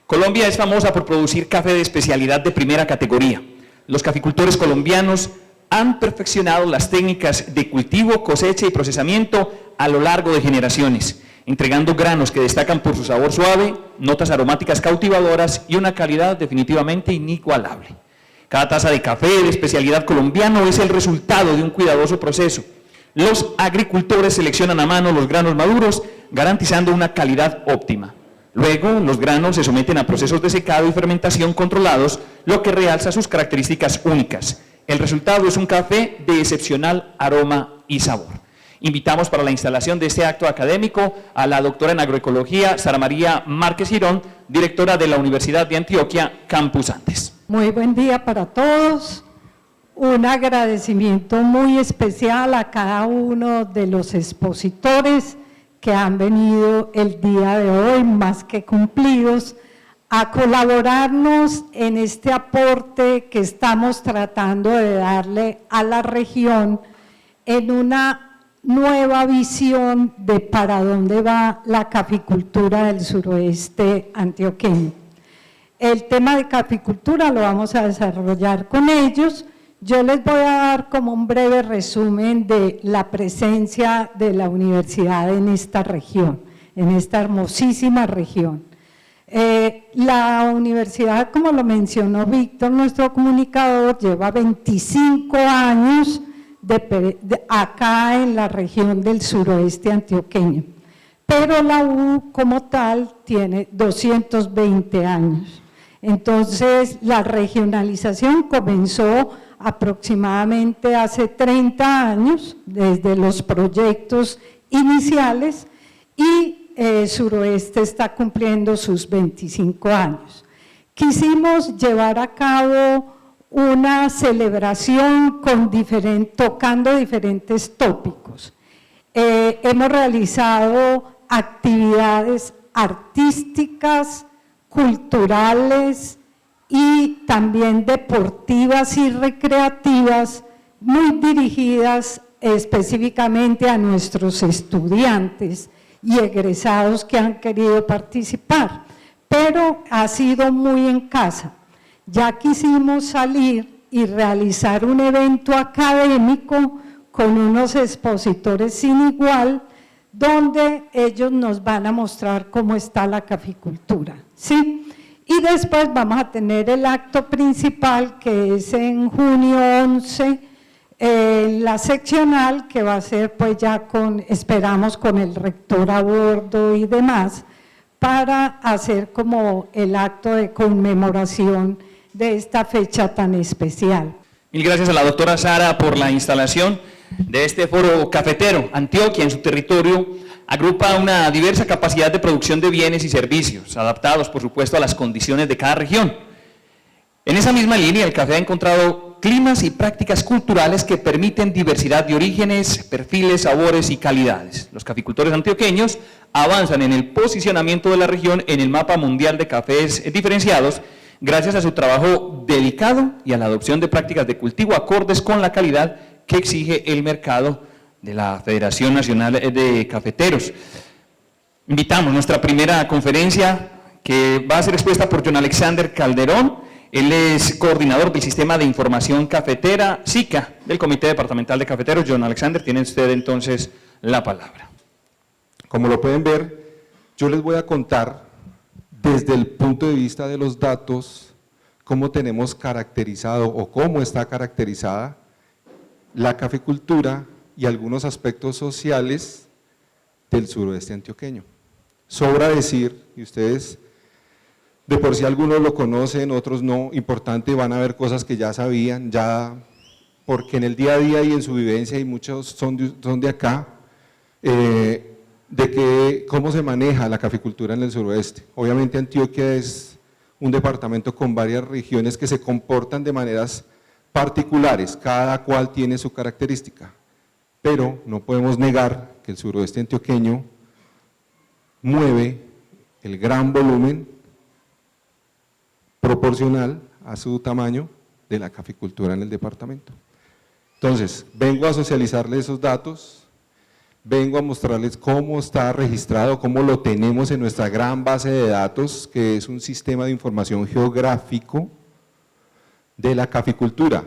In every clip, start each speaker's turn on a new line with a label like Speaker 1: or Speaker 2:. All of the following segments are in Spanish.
Speaker 1: Colombia es famosa por producir café de especialidad de primera categoría. Los caficultores colombianos han perfeccionado las técnicas de cultivo, cosecha y procesamiento a lo largo de generaciones, entregando granos que destacan por su sabor suave, notas aromáticas cautivadoras y una calidad definitivamente inigualable. Cada taza de café de especialidad colombiano es el resultado de un cuidadoso proceso. Los agricultores seleccionan a mano los granos maduros, garantizando una calidad óptima. Luego, los granos se someten a procesos de secado y fermentación controlados, lo que realza sus características únicas. El resultado es un café de excepcional aroma y sabor. Invitamos para la instalación de este acto académico a la doctora en agroecología Sara María Márquez Girón, directora de la Universidad de Antioquia, Campus Andes.
Speaker 2: Muy buen día para todos. Un agradecimiento muy especial a cada uno de los expositores que han venido el día de hoy, más que cumplidos, a colaborarnos en este aporte que estamos tratando de darle a la región en una nueva visión de para dónde va la caficultura del suroeste antioqueño. El tema de caficultura lo vamos a desarrollar con ellos. Yo les voy a dar como un breve resumen de la presencia de la universidad en esta región, en esta hermosísima región. La universidad, como lo mencionó Víctor, nuestro comunicador, lleva 25 años acá en la región del suroeste antioqueño, pero la U como tal tiene 220 años. Entonces, la regionalización comenzó aproximadamente hace 30 años, desde los proyectos iniciales, y Suroeste está cumpliendo sus 25 años. Quisimos llevar a cabo una celebración tocando diferentes tópicos. Hemos realizado actividades artísticas, culturales y también deportivas y recreativas muy dirigidas específicamente a nuestros estudiantes y egresados que han querido participar, pero ha sido muy en casa. Ya quisimos salir y realizar un evento académico con unos expositores sin igual, donde ellos nos van a mostrar cómo está la caficultura, ¿sí? Y después vamos a tener el acto principal, que es en junio 11, la seccional, que va a ser pues ya esperamos con el rector a bordo y demás, para hacer como el acto de conmemoración de esta fecha tan especial.
Speaker 1: Mil gracias a la doctora Sara por la instalación de este foro cafetero. Antioquia, en su territorio, agrupa una diversa capacidad de producción de bienes y servicios, adaptados, por supuesto, a las condiciones de cada región. En esa misma línea, el café ha encontrado climas y prácticas culturales que permiten diversidad de orígenes, perfiles, sabores y calidades. Los caficultores antioqueños avanzan en el posicionamiento de la región en el mapa mundial de cafés diferenciados, gracias a su trabajo dedicado y a la adopción de prácticas de cultivo acordes con la calidad que exige el mercado de la Federación Nacional de Cafeteros. Invitamos nuestra primera conferencia, que va a ser expuesta por John Alexander Calderón. Él es coordinador del Sistema de Información Cafetera, SICA, del Comité Departamental de Cafeteros. John Alexander, tiene usted entonces la palabra.
Speaker 3: Como lo pueden ver, yo les voy a contar desde el punto de vista de los datos cómo tenemos caracterizado o cómo está caracterizada la caficultura y algunos aspectos sociales del suroeste antioqueño. Sobra decir, y ustedes de por sí algunos lo conocen, otros no, importante, van a ver cosas que ya sabían, porque en el día a día y en su vivencia, y muchos son de acá, cómo se maneja la caficultura en el suroeste. Obviamente Antioquia es un departamento con varias regiones que se comportan de maneras particulares, cada cual tiene su característica, pero no podemos negar que el suroeste antioqueño mueve el gran volumen proporcional a su tamaño de la caficultura en el departamento. Entonces, vengo a socializarles esos datos. vengo a mostrarles cómo está registrado, cómo lo tenemos en nuestra gran base de datos, que es un sistema de información geográfico de la caficultura,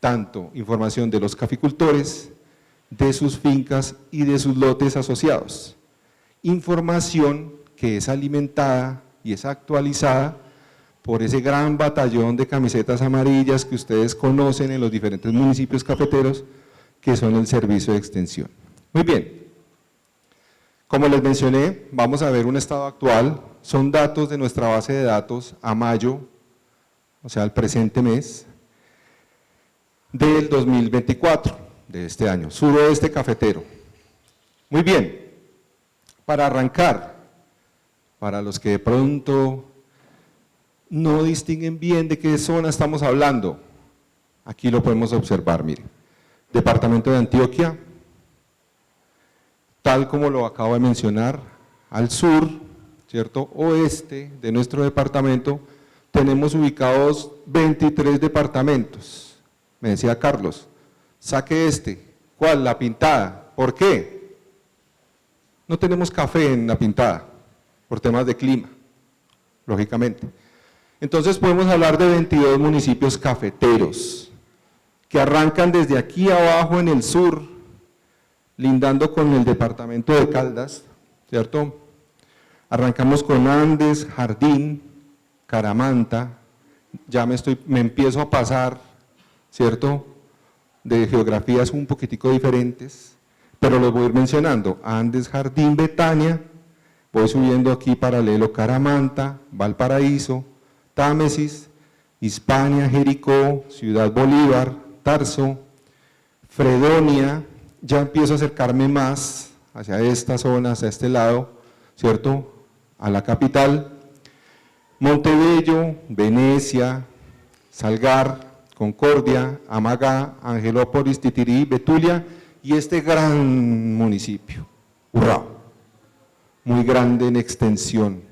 Speaker 3: tanto información de los caficultores, de sus fincas y de sus lotes asociados. Información que es alimentada y es actualizada por ese gran batallón de camisetas amarillas que ustedes conocen en los diferentes municipios cafeteros, que son el servicio de extensión. Muy bien, como les mencioné, vamos a ver un estado actual, son datos de nuestra base de datos a mayo, o sea, el presente mes, del 2024, de este año, suroeste cafetero. Muy bien, para arrancar, para los que de pronto no distinguen bien de qué zona estamos hablando, aquí lo podemos observar, miren, departamento de Antioquia, tal como lo acabo de mencionar, al sur, ¿cierto?, oeste de nuestro departamento, tenemos ubicados 23 departamentos. Me decía Carlos, saque este, ¿cuál? La Pintada. ¿Por qué? No tenemos café en La Pintada, por temas de clima, lógicamente. Entonces podemos hablar de 22 municipios cafeteros, que arrancan desde aquí abajo en el sur, lindando con el departamento de Caldas, ¿cierto? Arrancamos con Andes, Jardín, Caramanta, ya me empiezo a pasar, ¿cierto?, de geografías un poquitico diferentes, pero los voy a ir mencionando: Andes, Jardín, Betania, voy subiendo aquí paralelo Caramanta, Valparaíso, Támesis, Hispania, Jericó, Ciudad Bolívar, Tarso, Fredonia, ya empiezo a acercarme más hacia esta zona, hacia este lado, ¿cierto?, a la capital, Montebello, Venecia, Salgar, Concordia, Amagá, Angelópolis, Titirí, Betulia y este gran municipio, Urrao, muy grande en extensión.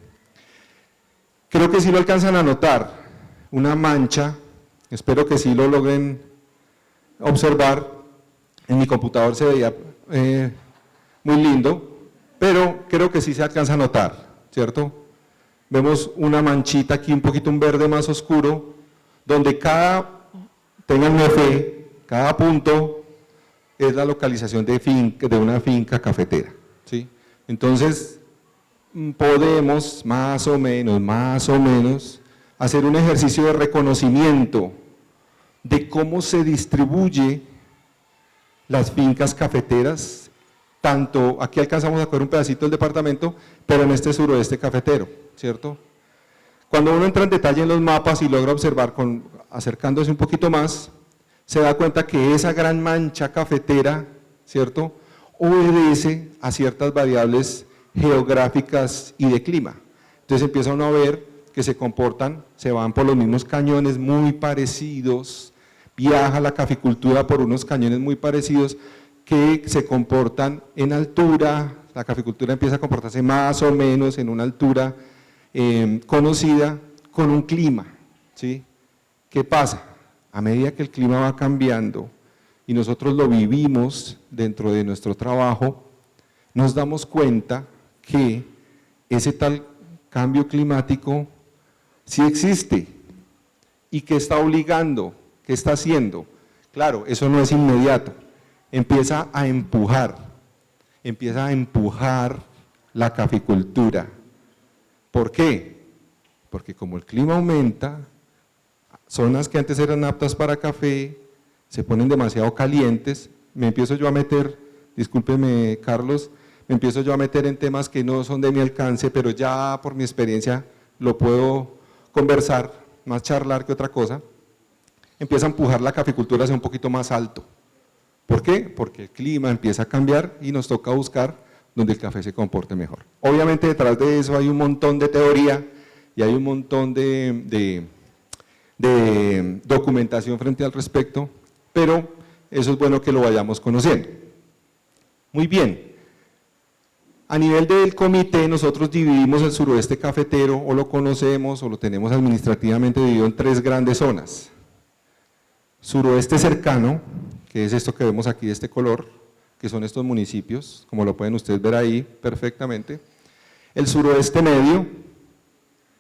Speaker 3: Creo que sí lo alcanzan a notar, una mancha, espero que sí lo logren observar, en mi computador se veía muy lindo, pero creo que sí se alcanza a notar, ¿cierto? Vemos una manchita aquí, un poquito un verde más oscuro, donde ténganme fe, cada punto es la localización de una finca cafetera, ¿sí? Entonces, podemos más o menos, hacer un ejercicio de reconocimiento de cómo se distribuye las fincas cafeteras, tanto, aquí alcanzamos a coger un pedacito del departamento, pero en este suroeste cafetero, ¿cierto? Cuando uno entra en detalle en los mapas y logra observar, acercándose un poquito más, se da cuenta que esa gran mancha cafetera, ¿cierto?, obedece a ciertas variables geográficas y de clima. Entonces empieza uno a ver que se van por los mismos cañones muy parecidos, viaja la caficultura por unos cañones muy parecidos que se comportan en altura, la caficultura empieza a comportarse más o menos en una altura conocida con un clima, ¿sí? ¿Qué pasa? A medida que el clima va cambiando y nosotros lo vivimos dentro de nuestro trabajo, nos damos cuenta que ese tal cambio climático sí existe y que está obligando, que está haciendo. Claro, eso no es inmediato, empieza a empujar la caficultura. ¿Por qué? Porque como el clima aumenta, zonas que antes eran aptas para café se ponen demasiado calientes, me empiezo yo a meter, discúlpeme Carlos, me empiezo yo a meter en temas que no son de mi alcance, pero ya por mi experiencia lo puedo conversar, más charlar que otra cosa. Empieza a empujar la caficultura hacia un poquito más alto. ¿Por qué? Porque el clima empieza a cambiar y nos toca buscar donde el café se comporte mejor. Obviamente detrás de eso hay un montón de teoría y hay un montón de documentación frente al respecto, pero eso es bueno que lo vayamos conociendo. Muy bien. A nivel del comité, nosotros dividimos el suroeste cafetero, o lo conocemos, o lo tenemos administrativamente dividido en 3 grandes zonas. Suroeste cercano, que es esto que vemos aquí de este color, que son estos municipios, como lo pueden ustedes ver ahí perfectamente. El suroeste medio,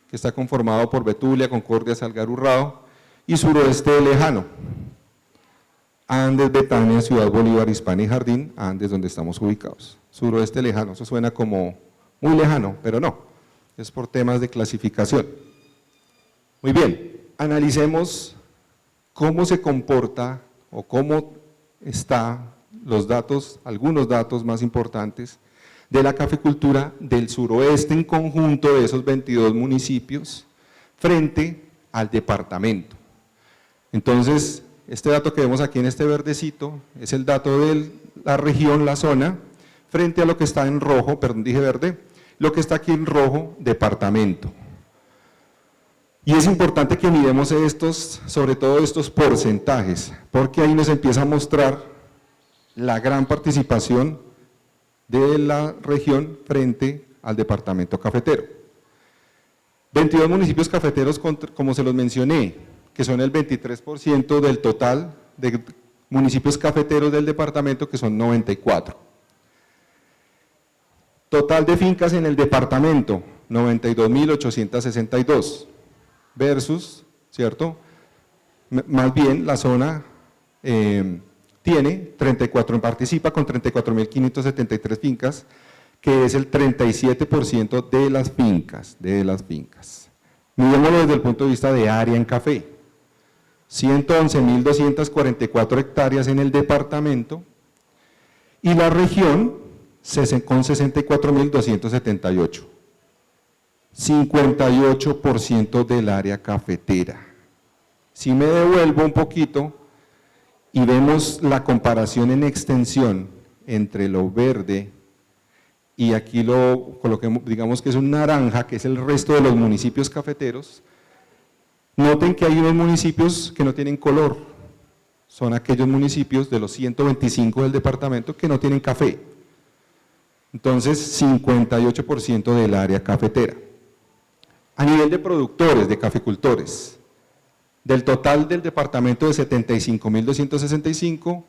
Speaker 3: que está conformado por Betulia, Concordia, Salgar, Urrao, y suroeste lejano, Andes, Betania, Ciudad Bolívar, Hispania y Jardín, Andes donde estamos ubicados. Suroeste lejano, eso suena como muy lejano, pero no, es por temas de clasificación. Muy bien, analicemos cómo se comporta o cómo están los datos, algunos datos más importantes de la caficultura del suroeste en conjunto de esos 22 municipios frente al departamento. Entonces, este dato que vemos aquí en este verdecito es el dato de la región, la zona, frente a lo que está en rojo, perdón, dije verde, lo que está aquí en rojo, departamento. Y es importante que miremos estos, sobre todo estos porcentajes, porque ahí nos empieza a mostrar la gran participación de la región frente al departamento cafetero. 22 municipios cafeteros, como se los mencioné, que son el 23% del total de municipios cafeteros del departamento, que son 94. Total de fincas en el departamento, 92.862, versus, ¿cierto? Más bien la zona participa con 34.573 fincas, que es el 37% de las fincas, Mirémoslo desde el punto de vista de área en café. 111.244 hectáreas en el departamento y la región con 64.278, 58% del área cafetera. Si me devuelvo un poquito y vemos la comparación en extensión entre lo verde y aquí lo coloquemos, digamos que es un naranja, que es el resto de los municipios cafeteros, noten que hay unos municipios que no tienen color, son aquellos municipios de los 125 del departamento que no tienen café. Entonces, 58% del área cafetera. A nivel de productores, de caficultores, del total del departamento de 75.265,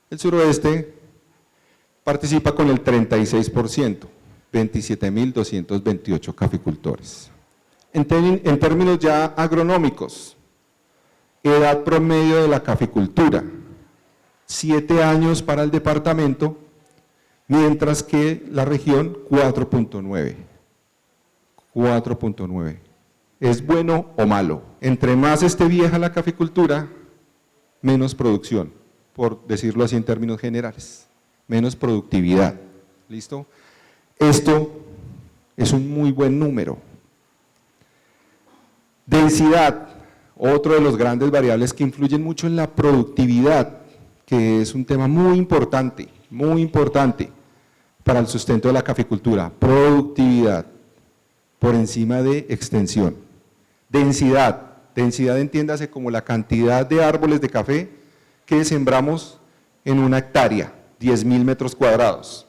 Speaker 3: el suroeste participa con el 36%, 27.228 caficultores. En términos ya agronómicos, edad promedio de la caficultura, 7 años para el departamento, mientras que la región 4.9. 4.9. ¿Es bueno o malo? Entre más esté vieja la caficultura, menos producción, por decirlo así en términos generales, menos productividad. ¿Listo? Esto es un muy buen número. Densidad, otro de los grandes variables que influyen mucho en la productividad, que es un tema muy importante para el sustento de la caficultura. Productividad por encima de extensión. Densidad entiéndase como la cantidad de árboles de café que sembramos en una hectárea, 10.000 metros cuadrados.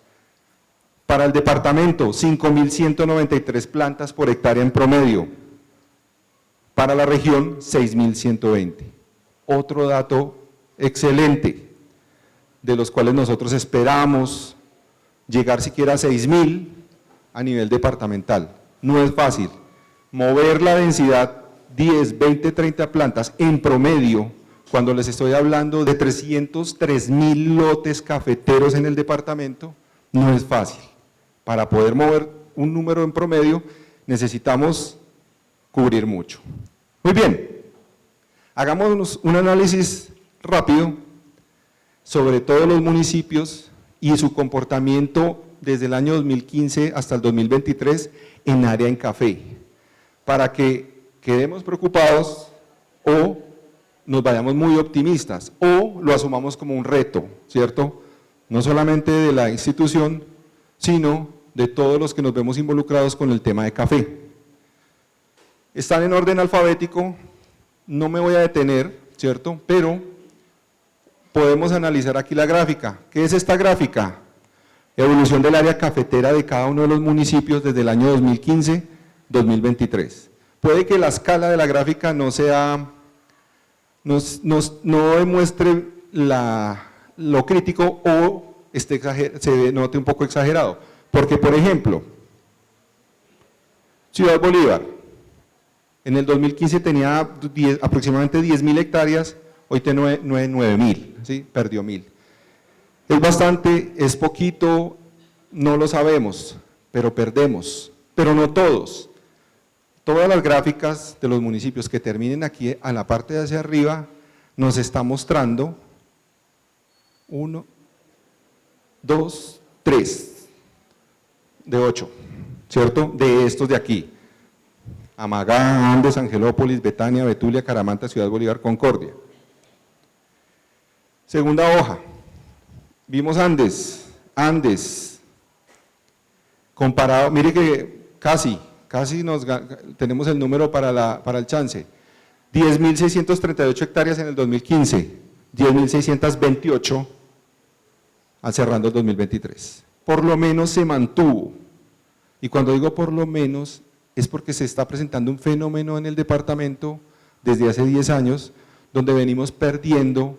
Speaker 3: Para el departamento, 5.193 plantas por hectárea en promedio. Para la región, 6.120. Otro dato excelente, de los cuales nosotros esperamos llegar siquiera a 6.000 a nivel departamental. No es fácil. Mover la densidad 10, 20, 30 plantas en promedio, cuando les estoy hablando de 303.000 lotes cafeteros en el departamento, no es fácil. Para poder mover un número en promedio, necesitamos cubrir mucho. Muy bien, hagamos un análisis rápido sobre todos los municipios y su comportamiento desde el año 2015 hasta el 2023 en área en café, para que quedemos preocupados o nos vayamos muy optimistas o lo asumamos como un reto, ¿cierto? No solamente de la institución, sino de todos los que nos vemos involucrados con el tema de café. Están en orden alfabético, no me voy a detener, ¿cierto? Pero podemos analizar aquí la gráfica. ¿Qué es esta gráfica? Evolución del área cafetera de cada uno de los municipios desde el año 2015-2023. Puede que la escala de la gráfica no demuestre lo crítico o se note un poco exagerado. Porque, por ejemplo, Ciudad Bolívar, en el 2015 tenía aproximadamente 10.000 hectáreas, hoy tiene 9.000, ¿sí? Perdió 1.000. Es bastante, es poquito, no lo sabemos, pero perdemos, pero no todos. Todas las gráficas de los municipios que terminen aquí a la parte de hacia arriba nos está mostrando 1, 2, 3, de 8, ¿cierto? De estos de aquí. Amagá, Andes, Angelópolis, Betania, Betulia, Caramanta, Ciudad Bolívar, Concordia. Segunda hoja, vimos Andes, comparado, mire que casi tenemos el número para el chance, 10.638 hectáreas en el 2015, 10.628 al cerrando el 2023. Por lo menos se mantuvo, y cuando digo por lo menos, es porque se está presentando un fenómeno en el departamento desde hace 10 años, donde venimos perdiendo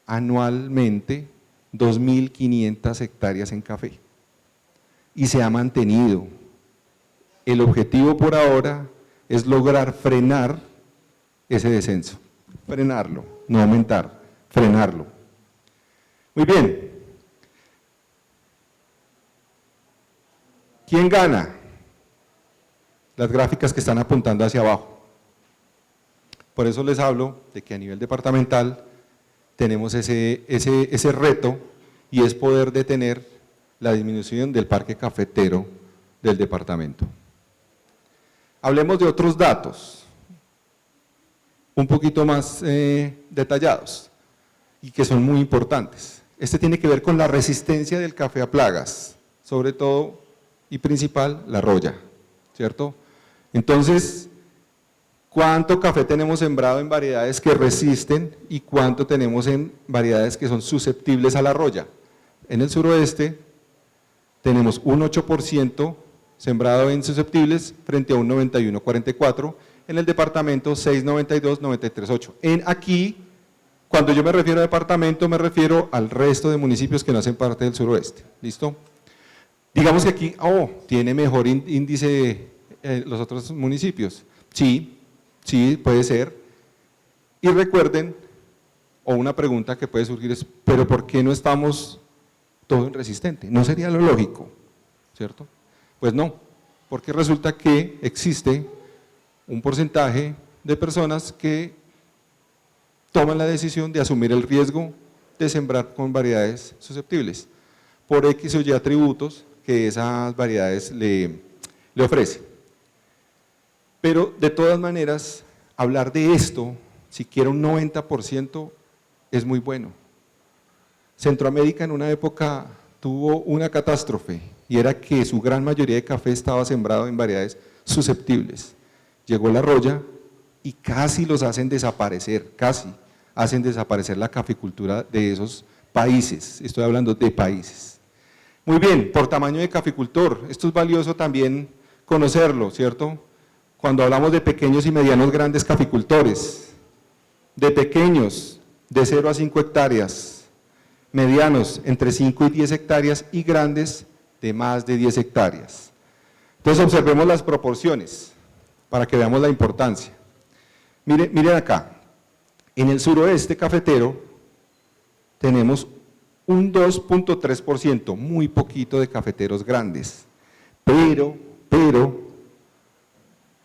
Speaker 3: anualmente 2.500 hectáreas en café, y se ha mantenido. El objetivo por ahora es lograr frenar ese descenso, frenarlo, no aumentar, frenarlo. Muy bien. ¿Quién gana? Las gráficas que están apuntando hacia abajo. Por eso les hablo de que a nivel departamental tenemos ese reto, y es poder detener la disminución del parque cafetero del departamento. Hablemos de otros datos, un poquito más detallados, y que son muy importantes. Este tiene que ver con la resistencia del café a plagas, sobre todo y principal la roya, ¿cierto? Entonces, ¿cuánto café tenemos sembrado en variedades que resisten y cuánto tenemos en variedades que son susceptibles a la roya? En el suroeste tenemos un 8% sembrado en susceptibles frente a un 91,44%, en el departamento 6,92, 93,8%. Aquí, cuando yo me refiero a departamento, me refiero al resto de municipios que no hacen parte del suroeste, ¿listo? Digamos que aquí, tiene mejor índice los otros municipios, sí, puede ser. Y recuerden, o una pregunta que puede surgir es, ¿pero por qué no estamos todo en resistente? ¿No sería lo lógico? ¿Cierto? Pues no, porque resulta que existe un porcentaje de personas que toman la decisión de asumir el riesgo de sembrar con variedades susceptibles, por X o Y atributos que esas variedades le ofrecen. Pero de todas maneras, hablar de esto, siquiera un 90%, es muy bueno. Centroamérica en una época tuvo una catástrofe, y era que su gran mayoría de café estaba sembrado en variedades susceptibles. Llegó la roya y casi los hacen desaparecer, la caficultura de esos países, estoy hablando de países. Muy bien, por tamaño de caficultor, esto es valioso también conocerlo, ¿cierto? Cuando hablamos de pequeños y medianos grandes caficultores, de pequeños de 0 a 5 hectáreas, medianos entre 5 y 10 hectáreas y grandes de más de 10 hectáreas. Entonces observemos las proporciones para que veamos la importancia. Miren acá, en el suroeste cafetero tenemos un 2,3%, muy poquito de cafeteros grandes, pero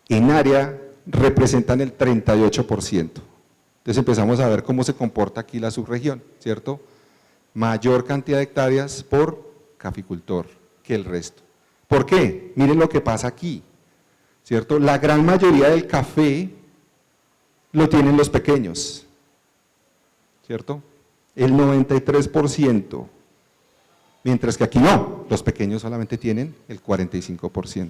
Speaker 3: en área representan el 38%. Entonces empezamos a ver cómo se comporta aquí la subregión, ¿cierto? Mayor cantidad de hectáreas por caficultor que el resto. ¿Por qué? Miren lo que pasa aquí, ¿cierto? La gran mayoría del café lo tienen los pequeños, ¿cierto? El 93%, mientras que aquí no, los pequeños solamente tienen el 45%.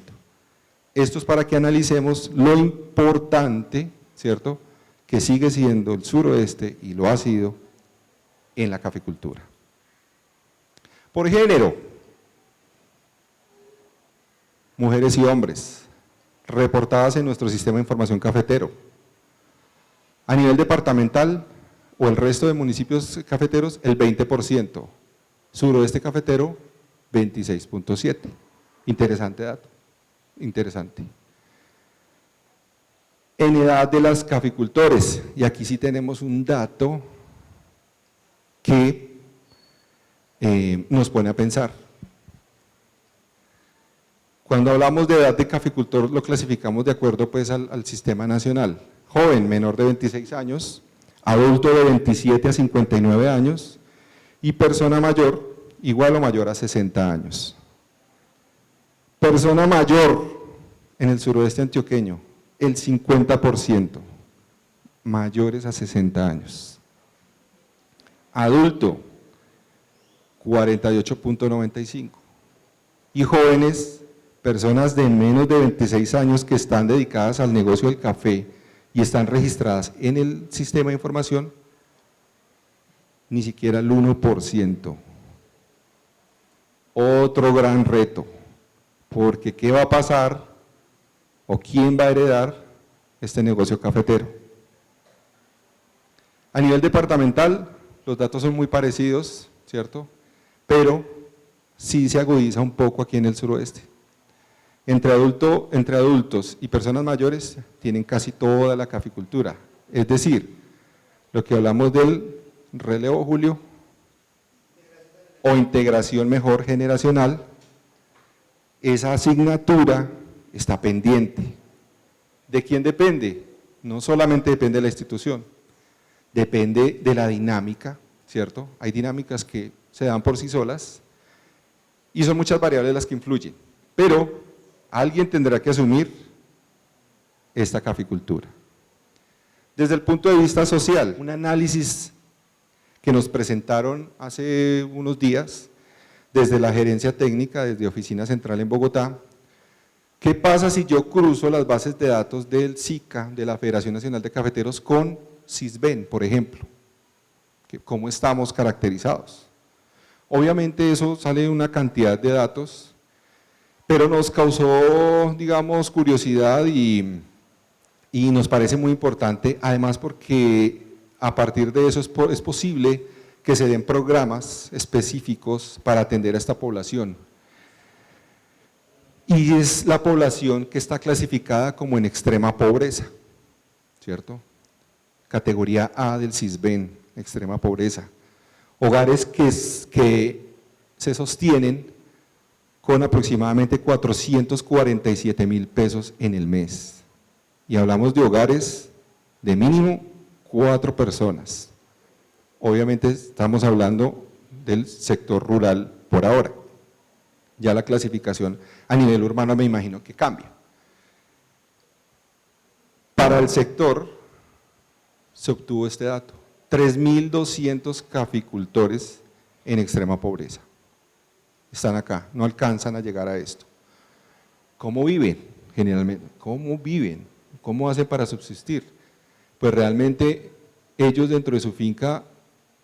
Speaker 3: Esto es para que analicemos lo importante, ¿cierto?, que sigue siendo el suroeste, y lo ha sido, en la caficultura. Por género, mujeres y hombres, reportadas en nuestro sistema de información cafetero. A nivel departamental, o el resto de municipios cafeteros, el 20%. Suroeste cafetero, 26.7. Interesante dato, interesante. En edad de las caficultores, y aquí sí tenemos un dato que nos pone a pensar. Cuando hablamos de edad de caficultor lo clasificamos de acuerdo pues al sistema nacional. Joven, menor de 26 años, adulto de 27 a 59 años y persona mayor, igual o mayor a 60 años. Persona mayor en el suroeste antioqueño, el 50%, mayores a 60 años. Adulto, 48.95. Y jóvenes, personas de menos de 26 años que están dedicadas al negocio del café y están registradas en el sistema de información, ni siquiera el 1%. Otro gran reto, porque ¿qué va a pasar o quién va a heredar este negocio cafetero? A nivel departamental, los datos son muy parecidos, ¿cierto? Pero sí se agudiza un poco aquí en el suroeste. Entre adultos y personas mayores tienen casi toda la caficultura, es decir, lo que hablamos del relevo, Julio, o integración mejor generacional, esa asignatura está pendiente. ¿De quién depende? No solamente depende de la institución, depende de la dinámica, ¿cierto? Hay dinámicas que se dan por sí solas y son muchas variables las que influyen, pero alguien tendrá que asumir esta caficultura. Desde el punto de vista social, un análisis que nos presentaron hace unos días desde la gerencia técnica, desde Oficina Central en Bogotá. ¿Qué pasa si yo cruzo las bases de datos del SICA, de la Federación Nacional de Cafeteros, con Sisben, por ejemplo? ¿Cómo estamos caracterizados? Obviamente eso sale una cantidad de datos, pero nos causó, digamos, curiosidad y nos parece muy importante, además porque a partir de eso es posible que se den programas específicos para atender a esta población. Y es la población que está clasificada como en extrema pobreza, ¿cierto? Categoría A del Sisben, extrema pobreza. Hogares que se sostienen con aproximadamente 447.000 pesos en el mes. Y hablamos de hogares de mínimo 4 personas. Obviamente estamos hablando del sector rural por ahora. Ya la clasificación a nivel urbano me imagino que cambia. Para el sector se obtuvo este dato, 3.200 caficultores en extrema pobreza. Están acá, no alcanzan a llegar a esto. ¿Cómo viven generalmente? ¿Cómo viven? ¿Cómo hacen para subsistir? Pues realmente ellos dentro de su finca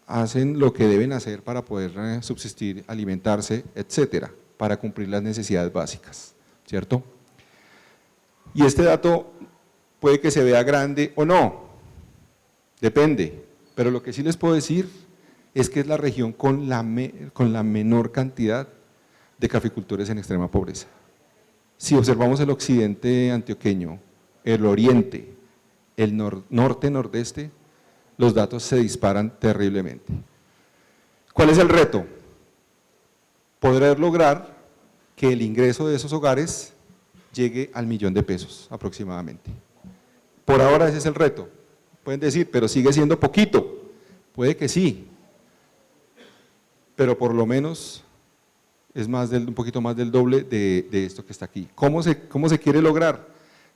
Speaker 3: hacen lo que deben hacer para poder subsistir, alimentarse, etcétera, para cumplir las necesidades básicas, ¿cierto? Y este dato puede que se vea grande o no, depende, pero lo que sí les puedo decir es que es la región con la menor cantidad de caficultores en extrema pobreza. Si observamos el occidente antioqueño, el oriente, el norte-nordeste, los datos se disparan terriblemente. ¿Cuál es el reto? Poder lograr que el ingreso de esos hogares llegue al 1.000.000 de pesos aproximadamente. Por ahora ese es el reto. Pueden decir, pero sigue siendo poquito. Puede que sí, pero por lo menos es un poquito más del doble de esto que está aquí. ¿Cómo se quiere lograr?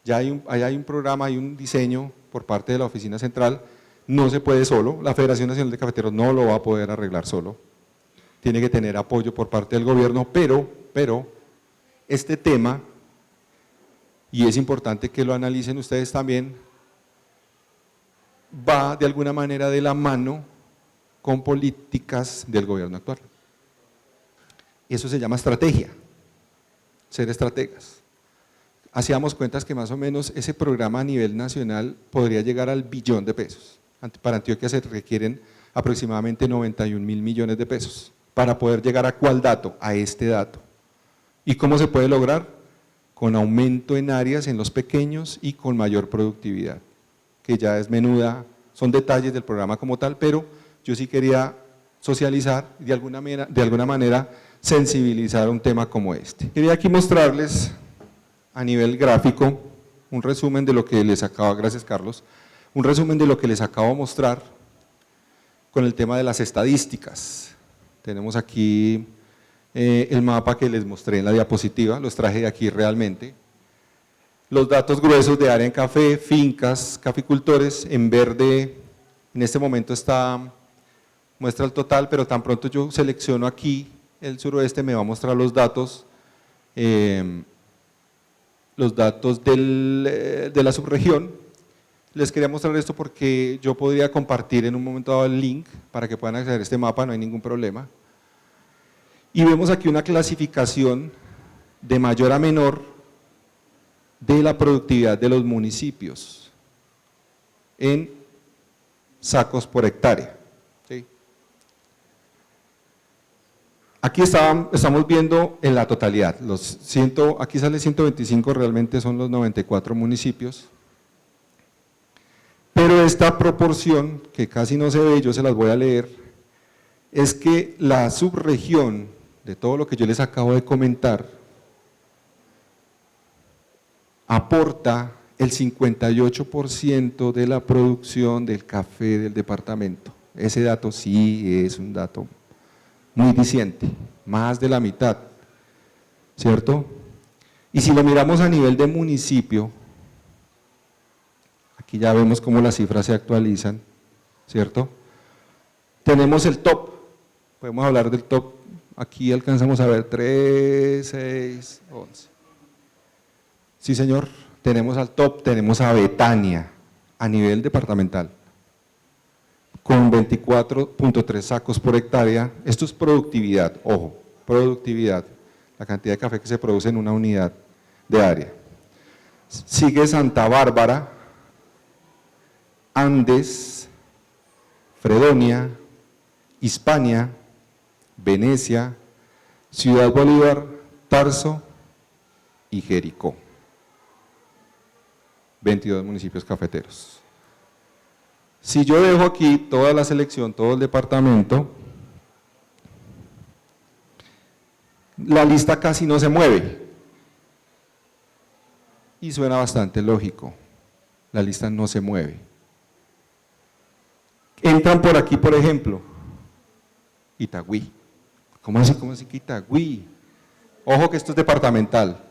Speaker 3: Ya hay un programa, hay un diseño por parte de la Oficina Central, no se puede solo, la Federación Nacional de Cafeteros no lo va a poder arreglar solo, tiene que tener apoyo por parte del gobierno, pero este tema, y es importante que lo analicen ustedes también, va de alguna manera de la mano con políticas del gobierno actual. Eso se llama estrategia, ser estrategas. Hacíamos cuentas que más o menos ese programa a nivel nacional podría llegar al 1 billón de pesos. Para Antioquia se requieren aproximadamente 91.000 millones de pesos para poder llegar a cuál dato, a este dato. ¿Y cómo se puede lograr? Con aumento en áreas en los pequeños y con mayor productividad, que ya es menuda, son detalles del programa como tal, pero yo sí quería socializar y de alguna manera sensibilizar un tema como este. Quería aquí mostrarles a nivel gráfico un resumen de lo que les acabo, gracias Carlos, un resumen de lo que les acabo de mostrar con el tema de las estadísticas. Tenemos aquí el mapa que les mostré en la diapositiva, los traje de aquí realmente. Los datos gruesos de área en café, fincas, caficultores, en verde, en este momento muestra el total, pero tan pronto yo selecciono aquí el suroeste me va a mostrar los datos de la subregión. Les quería mostrar esto porque yo podría compartir en un momento dado el link para que puedan acceder a este mapa, no hay ningún problema. Y vemos aquí una clasificación de mayor a menor de la productividad de los municipios en sacos por hectárea. ¿Sí? Aquí estamos viendo en la totalidad, aquí sale 125, realmente son los 94 municipios, pero esta proporción, que casi no se ve, yo se las voy a leer, es que la subregión de todo lo que yo les acabo de comentar aporta el 58% de la producción del café del departamento. Ese dato sí es un dato muy diciente, más de la mitad, ¿cierto? Y si lo miramos a nivel de municipio, aquí ya vemos cómo las cifras se actualizan, ¿cierto? Tenemos el top, podemos hablar del top, aquí alcanzamos a ver 3, 6, 11. Sí señor, tenemos al top, tenemos a Betania a nivel departamental, con 24.3 sacos por hectárea. Esto es productividad, ojo, productividad, la cantidad de café que se produce en una unidad de área. Sigue Santa Bárbara, Andes, Fredonia, Hispania, Venecia, Ciudad Bolívar, Tarso y Jericó. 22 municipios cafeteros. Si yo dejo aquí toda la selección, todo el departamento, la lista casi no se mueve. Y suena bastante lógico, la lista no se mueve. Entran por aquí, por ejemplo, Itagüí. ¿Cómo así que Itagüí? Ojo que esto es departamental.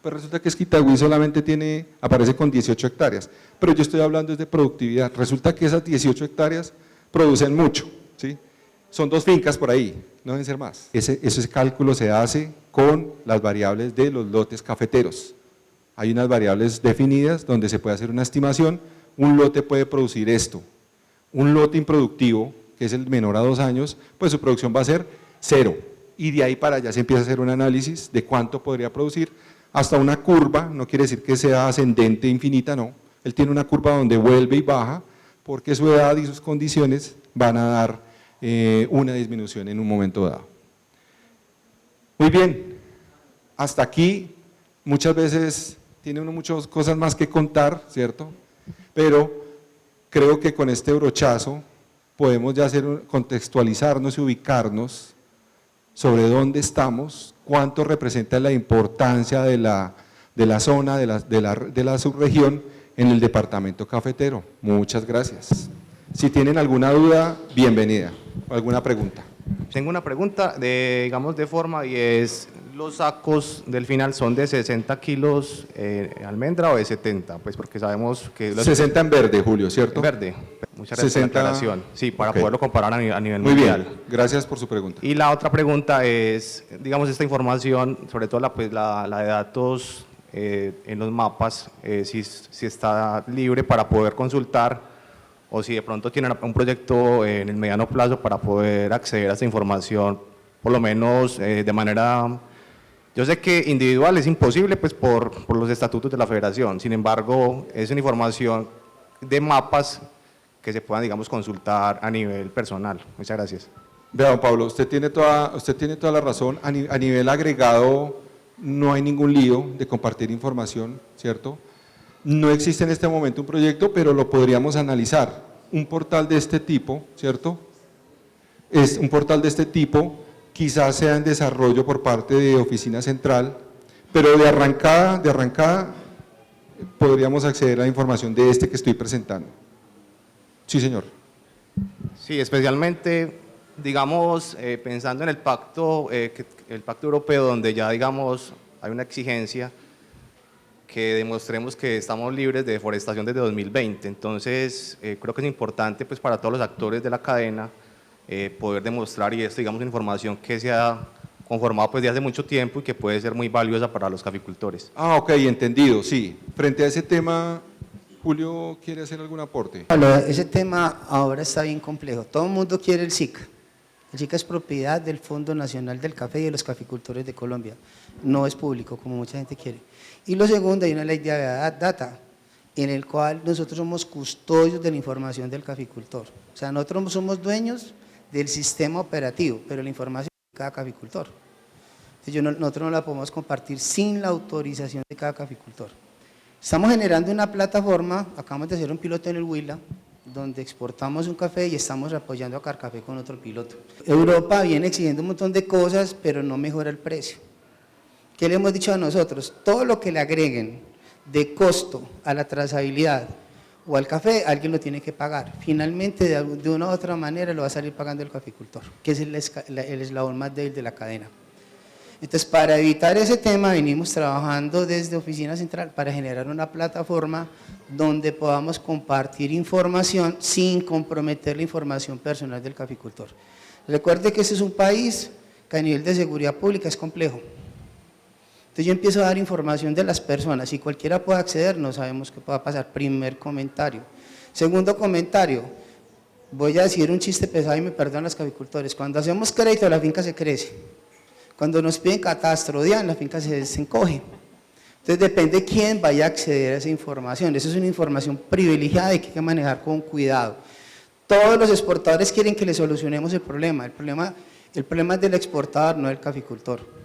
Speaker 3: Pues resulta que es que Itagüí solamente aparece con 18 hectáreas, pero yo estoy hablando de productividad. Resulta que esas 18 hectáreas producen mucho, ¿sí? Son 2 fincas por ahí, no deben ser más. Ese cálculo se hace con las variables de los lotes cafeteros. Hay unas variables definidas donde se puede hacer una estimación, un lote puede producir esto. Un lote improductivo, que es el menor a 2 años, pues su producción va a ser 0, y de ahí para allá se empieza a hacer un análisis de cuánto podría producir, hasta una curva, no quiere decir que sea ascendente infinita, no, él tiene una curva donde vuelve y baja, porque su edad y sus condiciones van a dar una disminución en un momento dado. Muy bien, hasta aquí muchas veces tiene uno muchas cosas más que contar, ¿cierto? Pero creo que con este brochazo podemos ya contextualizarnos y ubicarnos sobre dónde estamos, cuánto representa la importancia de la zona, de la subregión en el departamento cafetero. Muchas gracias. Si tienen alguna duda, bienvenida. ¿Alguna pregunta?
Speaker 4: Tengo una pregunta, digamos de forma, y es, ¿los sacos del final son de 60 kilos almendra o de 70? Pues porque sabemos que…
Speaker 3: 60 en verde, Julio, ¿cierto?
Speaker 4: En verde. Muchas gracias por la aclaración. Sí, para poderlo comparar a nivel
Speaker 3: Muy
Speaker 4: mundial.
Speaker 3: bien, gracias por su pregunta.
Speaker 4: Y la otra pregunta es, digamos, esta información, sobre todo la de datos en los mapas, si está libre para poder consultar, o si de pronto tienen un proyecto en el mediano plazo para poder acceder a esta información, por lo menos de manera… Yo sé que individual es imposible pues por los estatutos de la federación, sin embargo es una información de mapas que se puedan, digamos, consultar a nivel personal. Muchas gracias.
Speaker 3: Vea, don Pablo, usted tiene toda la razón. A nivel agregado no hay ningún lío de compartir información, ¿cierto? No existe en este momento un proyecto, pero lo podríamos analizar. Un portal de este tipo, ¿cierto? Es un portal de este tipo, quizás sea en desarrollo por parte de Oficina Central, pero de arrancada podríamos acceder a la información de este que estoy presentando. Sí, señor.
Speaker 4: Sí, especialmente, digamos, pensando en el pacto europeo, donde ya, digamos, hay una exigencia que demostremos que estamos libres de deforestación desde 2020. Entonces, creo que es importante pues, para todos los actores de la cadena poder demostrar, y esto, digamos, información que se ha conformado pues, desde hace mucho tiempo y que puede ser muy valiosa para los caficultores.
Speaker 3: Ah, ok, entendido, sí. Frente a ese tema, Julio, ¿quiere hacer algún aporte?
Speaker 5: Bueno, ese tema ahora está bien complejo. Todo el mundo quiere el SICA. El SICA es propiedad del Fondo Nacional del Café y de los Caficultores de Colombia. No es público, como mucha gente quiere. Y lo segundo, hay una ley de data, en el cual nosotros somos custodios de la información del caficultor. O sea, nosotros somos dueños del sistema operativo, pero la información de cada caficultor. Entonces, nosotros no la podemos compartir sin la autorización de cada caficultor. Estamos generando una plataforma, acabamos de hacer un piloto en el Huila, donde exportamos un café y estamos apoyando a Carcafé con otro piloto. Europa viene exigiendo un montón de cosas, pero no mejora el precio. ¿Qué le hemos dicho a nosotros? Todo lo que le agreguen de costo a la trazabilidad o al café, alguien lo tiene que pagar. Finalmente, de una u otra manera, lo va a salir pagando el caficultor, que es el eslabón más débil de la cadena. Entonces, para evitar ese tema, venimos trabajando desde Oficina Central para generar una plataforma donde podamos compartir información sin comprometer la información personal del caficultor. Recuerde que este es un país que a nivel de seguridad pública es complejo. Entonces yo empiezo a dar información de las personas, si cualquiera puede acceder, no sabemos qué pueda pasar. Primer comentario. Segundo comentario, voy a decir un chiste pesado y me perdonan los caficultores. Cuando hacemos crédito, la finca se crece. Cuando nos piden catastro DIAN, la finca se encoge. Entonces depende de quién vaya a acceder a esa información. Eso es una información privilegiada y que hay que manejar con cuidado. Todos los exportadores quieren que le solucionemos el problema. El problema es del exportador, no del caficultor.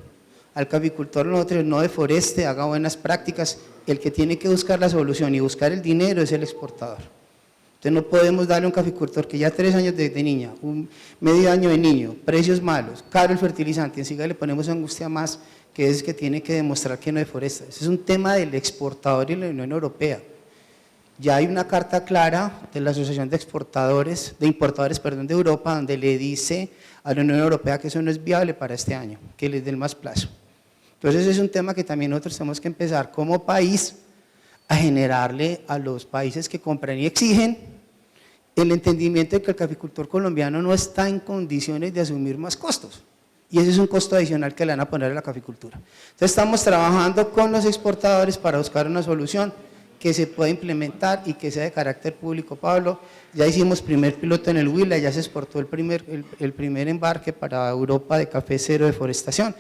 Speaker 5: Al caficultor nosotros no deforeste, haga buenas prácticas, el que tiene que buscar la solución y buscar el dinero es el exportador. Entonces no podemos darle a un caficultor que ya 3 años de niña, un medio año de niño, precios malos, caro el fertilizante, encima le ponemos angustia más, que es que tiene que demostrar que no deforesta. Ese es un tema del exportador y la Unión Europea. Ya hay una carta clara de la Asociación de Importadores de Europa, donde le dice a la Unión Europea que eso no es viable para este año, que les dé el más plazo. Entonces es un tema que también nosotros tenemos que empezar como país a generarle a los países que compran y exigen el entendimiento de que el caficultor colombiano no está en condiciones de asumir más costos. Y ese es un costo adicional que le van a poner a la caficultura. Entonces estamos trabajando con los exportadores para buscar una solución que se pueda implementar y que sea de carácter público. Pablo, ya hicimos primer piloto en el Huila, ya se exportó el primer embarque para Europa de café cero deforestación.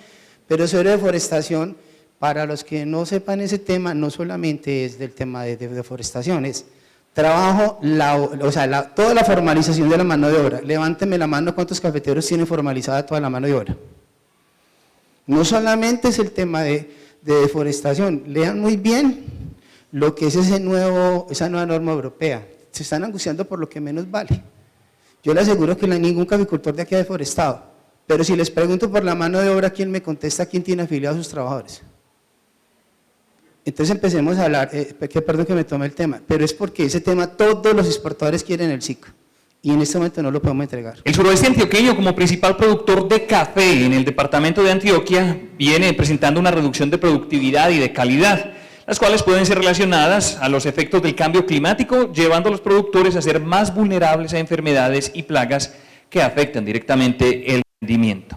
Speaker 5: Pero cero deforestación, para los que no sepan ese tema, no solamente es del tema de deforestación, es trabajo, toda la formalización de la mano de obra. Levánteme la mano, ¿cuántos cafeteros tienen formalizada toda la mano de obra? No solamente es el tema de deforestación, lean muy bien lo que es esa nueva norma europea. Se están angustiando por lo que menos vale. Yo le aseguro que ningún caficultor de aquí ha deforestado, pero si les pregunto por la mano de obra, ¿quién me contesta quién tiene afiliados a sus trabajadores? Entonces empecemos a hablar, perdón que me tome el tema, pero es porque ese tema todos los exportadores quieren el SICA y en este momento no lo podemos entregar.
Speaker 1: El suroeste antioqueño, como principal productor de café en el departamento de Antioquia, viene presentando una reducción de productividad y de calidad, las cuales pueden ser relacionadas a los efectos del cambio climático, llevando a los productores a ser más vulnerables a enfermedades y plagas que afectan directamente el rendimiento.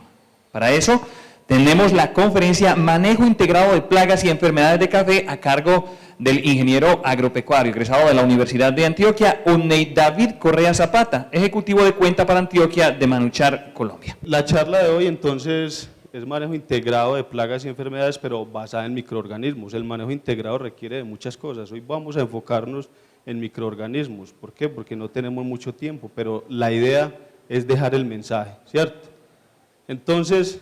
Speaker 1: Para eso, tenemos la conferencia Manejo Integrado de Plagas y Enfermedades de Café a cargo del ingeniero agropecuario, egresado de la Universidad de Antioquia, Unei David Correa Zapata, ejecutivo de cuenta para Antioquia de Manuchar, Colombia.
Speaker 6: La charla de hoy entonces es manejo integrado de plagas y enfermedades, pero basada en microorganismos. El manejo integrado requiere de muchas cosas. Hoy vamos a enfocarnos en microorganismos. ¿Por qué? Porque no tenemos mucho tiempo, pero la idea es dejar el mensaje, ¿cierto? Entonces,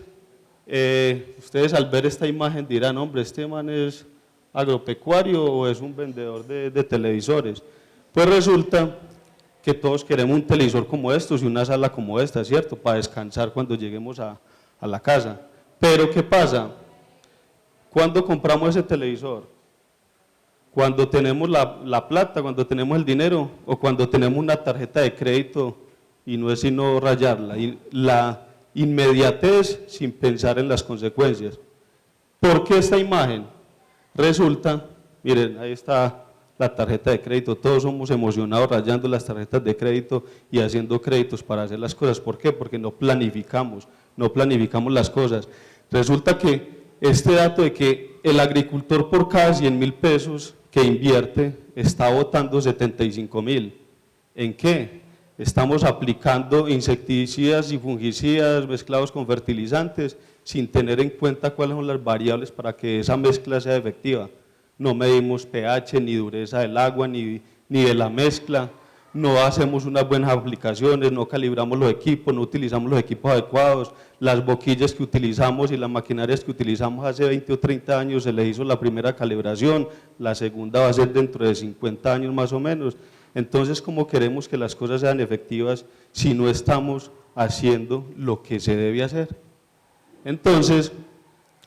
Speaker 6: ustedes al ver esta imagen dirán, hombre, ¿este man es agropecuario o es un vendedor de televisores? Pues resulta que todos queremos un televisor como estos y una sala como esta, ¿cierto? Para descansar cuando lleguemos a la casa. Pero ¿qué pasa? ¿Cuándo compramos ese televisor? ¿Cuando tenemos la plata, cuando tenemos el dinero o cuando tenemos una tarjeta de crédito y no es sino rayarla? Y la inmediatez sin pensar en las consecuencias. ¿Por qué esta imagen? Resulta, miren, ahí está la tarjeta de crédito, todos somos emocionados rayando las tarjetas de crédito y haciendo créditos para hacer las cosas. ¿Por qué? Porque no planificamos las cosas. Resulta que este dato de que el agricultor por cada 100.000 pesos que invierte está botando 75.000. ¿En qué? Estamos aplicando insecticidas y fungicidas mezclados con fertilizantes sin tener en cuenta cuáles son las variables para que esa mezcla sea efectiva. No medimos pH, ni dureza del agua, ni de la mezcla, no hacemos unas buenas aplicaciones, no calibramos los equipos, no utilizamos los equipos adecuados, las boquillas que utilizamos y las maquinarias que utilizamos hace 20 o 30 años se les hizo la primera calibración, la segunda va a ser dentro de 50 años más o menos. Entonces, ¿cómo queremos que las cosas sean efectivas si no estamos haciendo lo que se debe hacer? Entonces,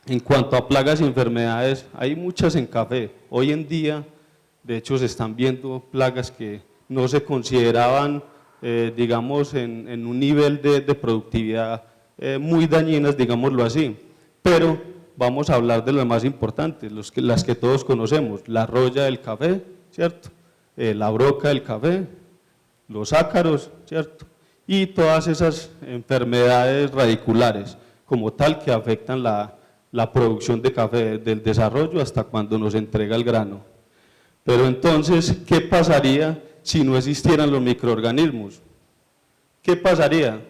Speaker 6: en cuanto a plagas y enfermedades, hay muchas en café. Hoy en día, de hecho, se están viendo plagas que no se consideraban, digamos, en un nivel de productividad muy dañinas, digámoslo así. Pero vamos a hablar de las más importantes, las que todos conocemos, la roya del café, ¿cierto? La broca del café, los ácaros, ¿cierto? Y todas esas enfermedades radiculares, como tal, que afectan la producción de café, del desarrollo hasta cuando nos entrega el grano. Pero entonces, ¿qué pasaría si no existieran los microorganismos? ¿Qué pasaría?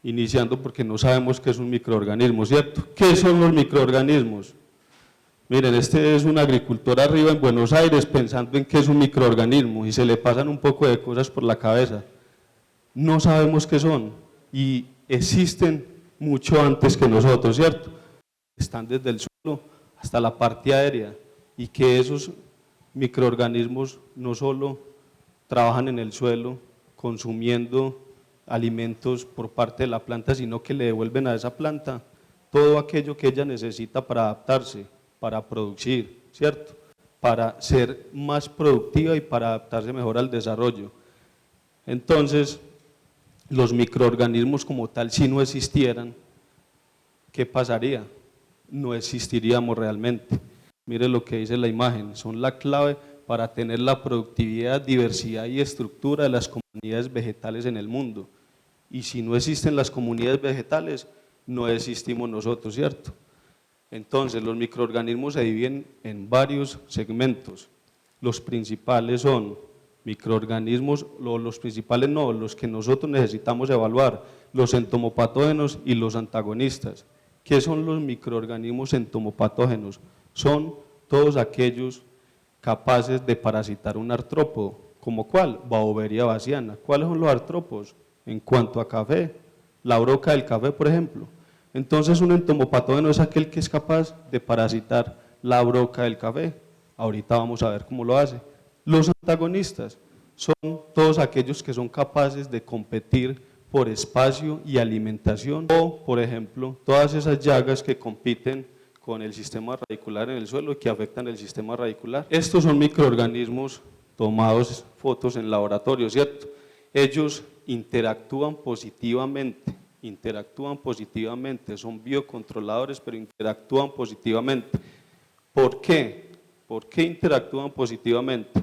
Speaker 6: Iniciando porque no sabemos qué es un microorganismo, ¿cierto? ¿Qué son los microorganismos? Miren, este es un agricultor arriba en Buenos Aires pensando en qué es un microorganismo y se le pasan un poco de cosas por la cabeza. No sabemos qué son y existen mucho antes que nosotros, ¿cierto? Están desde el suelo hasta la parte aérea y que esos microorganismos no solo trabajan en el suelo consumiendo alimentos por parte de la planta, sino que le devuelven a esa planta todo aquello que ella necesita para adaptarse, para producir, ¿cierto? Para ser más productiva y para adaptarse mejor al desarrollo. Entonces, los microorganismos como tal, si no existieran, ¿qué pasaría? No existiríamos realmente. Mire lo que dice la imagen, son la clave para tener la productividad, diversidad y estructura de las comunidades vegetales en el mundo. Y si no existen las comunidades vegetales, no existimos nosotros, ¿cierto? Entonces, los microorganismos se dividen en varios segmentos. Los principales son microorganismos, los principales no, los que nosotros necesitamos evaluar, los entomopatógenos y los antagonistas. ¿Qué son los microorganismos entomopatógenos? Son todos aquellos capaces de parasitar un artrópodo, ¿como cuál? Beauveria bassiana. ¿Cuáles son los artrópodos? En cuanto a café, la broca del café, por ejemplo. Entonces, un entomopatógeno es aquel que es capaz de parasitar la broca del café. Ahorita vamos a ver cómo lo hace. Los antagonistas son todos aquellos que son capaces de competir por espacio y alimentación, o, por ejemplo, todas esas llagas que compiten con el sistema radicular en el suelo y que afectan el sistema radicular. Estos son microorganismos tomados fotos en laboratorio, ¿cierto? Ellos interactúan positivamente, son biocontroladores, pero interactúan positivamente. ¿Por qué? ¿Por qué interactúan positivamente?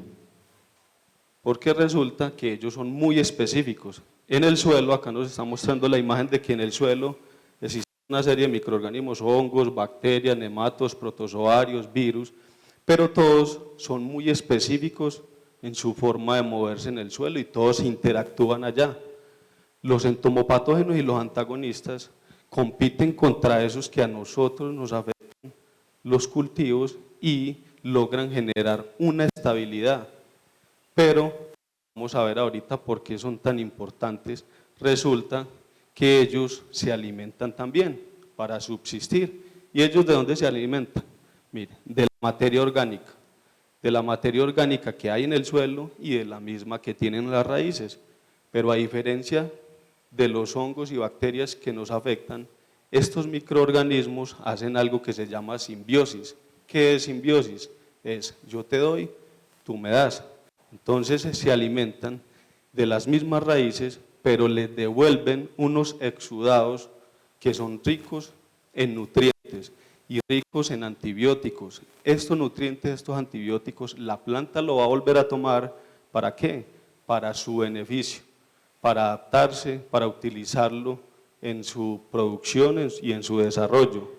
Speaker 6: Porque resulta que ellos son muy específicos. En el suelo, acá nos está mostrando la imagen de que en el suelo existe una serie de microorganismos, hongos, bacterias, nematos, protozoarios, virus, pero todos son muy específicos en su forma de moverse en el suelo y todos interactúan allá. Los entomopatógenos y los antagonistas compiten contra esos que a nosotros nos afectan los cultivos y logran generar una estabilidad, pero vamos a ver ahorita por qué son tan importantes, resulta que ellos se alimentan también para subsistir. ¿Y ellos de dónde se alimentan? Mire, de la materia orgánica que hay en el suelo y de la misma que tienen las raíces. Pero a diferencia de los hongos y bacterias que nos afectan, estos microorganismos hacen algo que se llama simbiosis. ¿Qué es simbiosis? Es yo te doy, tú me das. Entonces se alimentan de las mismas raíces, pero les devuelven unos exudados que son ricos en nutrientes y ricos en antibióticos. Estos nutrientes, estos antibióticos, la planta lo va a volver a tomar, ¿para qué? Para su beneficio, para adaptarse, para utilizarlo en su producción y en su desarrollo.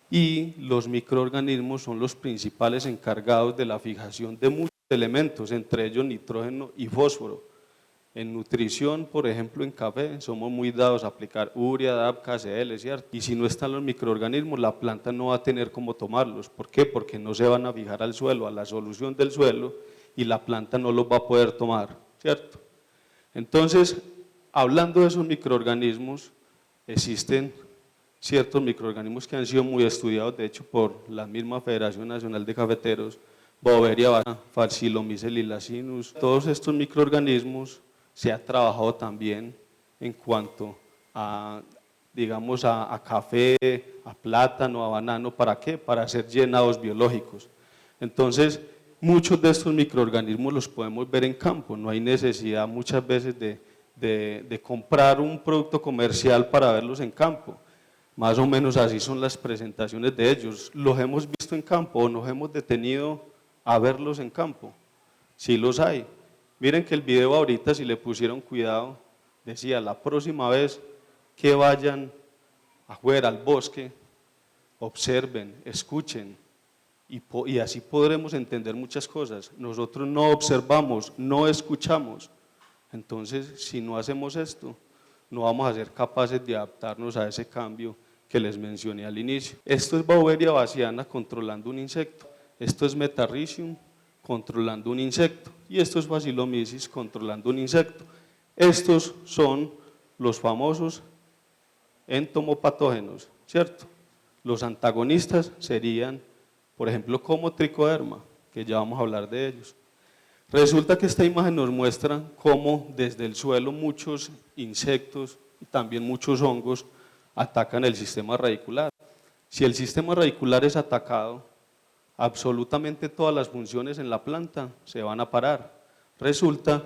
Speaker 6: Y los microorganismos son los principales encargados de la fijación de muchos elementos, entre ellos nitrógeno y fósforo. En nutrición, por ejemplo, en café, somos muy dados a aplicar urea, DAP, KCl, ¿cierto? Y si no están los microorganismos, la planta no va a tener cómo tomarlos. ¿Por qué? Porque no se van a fijar al suelo, a la solución del suelo, y la planta no los va a poder tomar, ¿cierto? Entonces, hablando de esos microorganismos, existen ciertos microorganismos que han sido muy estudiados, de hecho, por la misma Federación Nacional de Cafeteros, Beauveria basana, Phailomyces liliacinus. Todos estos microorganismos se ha trabajado también en cuanto a, digamos, a café, a plátano, a banano. ¿Para qué? Para hacer llenados biológicos. Entonces, muchos de estos microorganismos los podemos ver en campo, no hay necesidad muchas veces de comprar un producto comercial para verlos en campo. Más o menos así son las presentaciones de ellos. ¿Los hemos visto en campo o nos hemos detenido a verlos en campo? Sí los hay. Miren que el video ahorita, si le pusieron cuidado, decía, la próxima vez que vayan afuera al bosque, observen, escuchen, y así podremos entender muchas cosas. Nosotros no observamos, no escuchamos. Entonces, si no hacemos esto, no vamos a ser capaces de adaptarnos a ese cambio que les mencioné al inicio. Esto es Beauveria bassiana controlando un insecto, esto es Metarrhizium controlando un insecto y esto es Phailomyces controlando un insecto. Estos son los famosos entomopatógenos, ¿cierto? Los antagonistas serían, por ejemplo, como Trichoderma, que ya vamos a hablar de ellos. Resulta que esta imagen nos muestra cómo desde el suelo muchos insectos y también muchos hongos atacan el sistema radicular. Si el sistema radicular es atacado, absolutamente todas las funciones en la planta se van a parar. Resulta